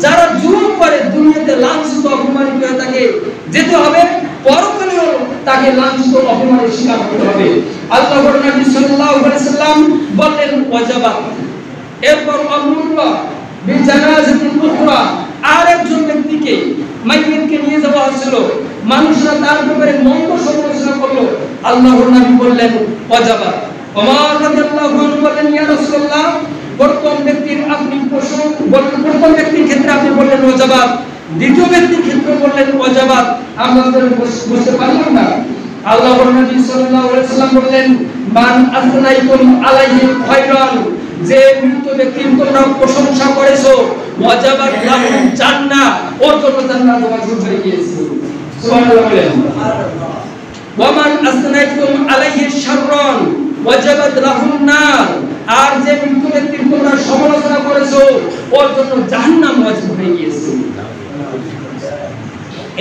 যারা জুলুম করে দুনিয়াতে লাঞ্ছিত অপমানিত হয়ে তাকে যেতে হবে, পরকালেও তাকে লাঞ্ছিত অপমানের শিকার হতে হবে। আল্লাহর নবী সাল্লাল্লাহু আলাইহি ওয়াসাল্লাম বলেন ওয়াজাবাত। এরপর আল্লাহ বিজানাজাতিল উখরা, আরেকজন ব্যক্তিকে মাইয়িতকে নিয়ে যাওয়া হয়েছিল, মানুষরা তার ব্যাপারে মন্দ সমালোচনা করলো। আল্লাহর নবী বললেন ওয়াজাবাত। ওমর রাদিয়াল্লাহু আনহু বলেন, ইয়া রাসূলুল্লাহ, প্রথম ব্যক্তির ক্ষেত্রে আপনি বললেন ওয়াজাবাত, দ্বিতীয় ব্যক্তির ক্ষেত্রে বললেন ওয়াজাবাত, আমরা বুঝতে পারলাম না। আল্লাহর নবী সাল্লাল্লাহু আলাইহি ওয়াসাল্লাম বললেন, মান আসনাইতুম আলাইহি খায়রান, যে মৃত ব্যক্তির তোমরা প্রশংসা করেছো, ওয়াজাবাত লাহুল জান্নাহ, ওর জন্য জান্নাত ওয়াজিব হয়ে গিয়েছে। সুবহানাল্লাহ বলেন। ওয়া মান আসনাইতুম আলাইহি শাররান ওয়াজাবাত লাহুন নার, আর যে মৃত ব্যক্তির তোমরা সমালোচনা করেছো, ওর জন্য জাহান্নাম ওয়াজিব হয়ে গিয়েছে।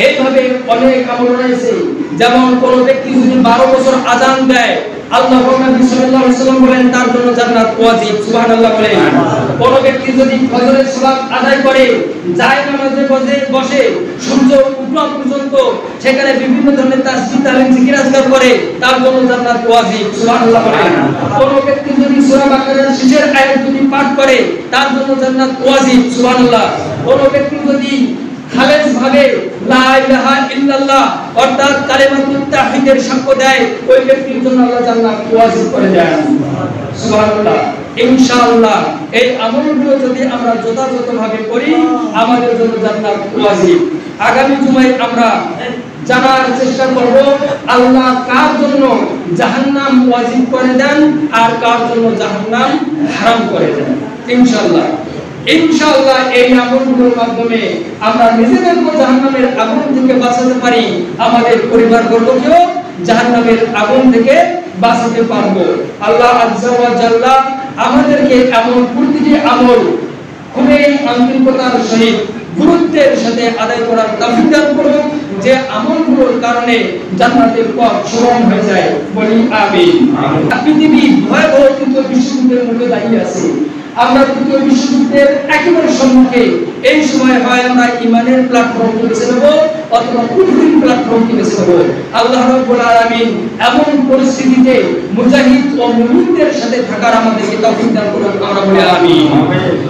এইভাবে অনেক আমল রয়েছে। যেমন কোন ব্যক্তি যদি 12 বছর আযান দেয়, আল্লাহর নবী সাল্লাল্লাহু আলাইহি ওয়াসাল্লাম বলেন তার জন্য জান্নাত ওয়াজিব। সুবহানাল্লাহ বলেন। কোন ব্যক্তি যদি ফজরের সালাত আদায় করে, যায় নামাজে বসে সূর্য উঠা পর্যন্ত সেখানে বিভিন্ন ধরনের তাসবিহ তাহলিল জিকির আজকার করে, তার জন্য জান্নাত ওয়াজিব। সুবহানাল্লাহ বলেন। কোন ব্যক্তি যদি সূরা বাকারার শেষের আয়াত যদি পাঠ করে, তার জন্য জান্নাত ওয়াজিব। সুবহানাল্লাহ। কোন ব্যক্তি যদি খালেস ভাবে লা ইলাহা ইল্লাল্লাহ অর্থাৎ কালিমাতুত তাওহীদের সাক্ষ্য দেয়, ওই ব্যক্তির জন্য আল্লাহ জান্নাত ওয়াজিব করে দেন। সুবহানাল্লাহ। ইনশাআল্লাহ এই আমলগুলো যদি আমরা যথাযথভাবে করি, আমাদের জন্য জান্নাত ওয়াজিব। আগামী জুমায় আমরা জানার চেষ্টা করব আল্লাহ কার জন্য জাহান্নাম ওয়াজিব করে দেন আর কার জন্য জাহান্নাম হারাম করে দেন। ইনশাআল্লাহ এই আমলগুলোর মাধ্যমে আমরা নিজেদেরকে জাহান্নামের আগুন থেকে বাঁচাতে পারি, আমাদের পরিবারবর্গকেও জাহান্নামের আগুন থেকে বাঁচাতে পারবো। আল্লাহ আজ্জা ওয়া জাল্লা আমাদেরকে এমন প্রতিটি আমল খুবই আন্তরিকতার সহিত গুরুত্বের সাথে আদায় করার তৌফিক দান করুন, যে আমলগুলোর কারণে জান্নাতের পথ সুগম হয়ে যায়। বলি আমিন। পৃথিবী ভয়াবহ তৃতীয় বিশ্বযুদ্ধের মধ্যে দাঁড়িয়ে আছে। আমরা তৃতীয় বিশ্বযুদ্ধের একেবারে সম্মুখে। এই সময় হয় আমরা ইমানের প্ল্যাটফর্মকে বেছে নেব অথবা কুফরির প্ল্যাটফর্মকে বেছে নেব। আল্লাহ রাব্বুল আলামিন এমন পরিস্থিতিতে মুজাহিদ ও মুমিনদের সাথে থাকার আমাদেরকে তৌফিক দান করুন, আমরা বলি আমিন।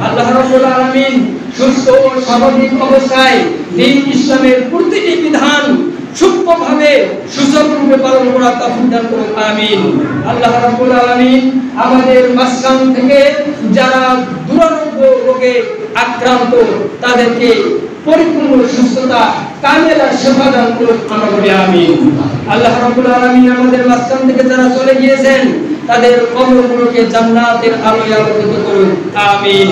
আল্লাহ রাব্বুল আলামিন সুস্থ ও স্বাভাবিক অবস্থায় দ্বীন ইসলামের প্রতিটি বিধান সূক্ষ্মভাবে সুচারুরূপে পালন করার তৌফিক দান করুন, আমিন। আল্লাহ রাব্বুল আলামিন আমাদের মাঝখান থেকে যারা দুরারোগ্য রোগে আক্রান্ত তাদেরকে পরিপূর্ণ সুস্থতা কামেলা সেবা দান করুন, আমরা বলি আমিন। আল্লাহ রাব্বুল আলামিন আমাদের মাঝখান থেকে যারা চলে গিয়েছেন তাদের কবরগুলোকে জান্নাতের আলোয় আলোকিত করুন, আমিন।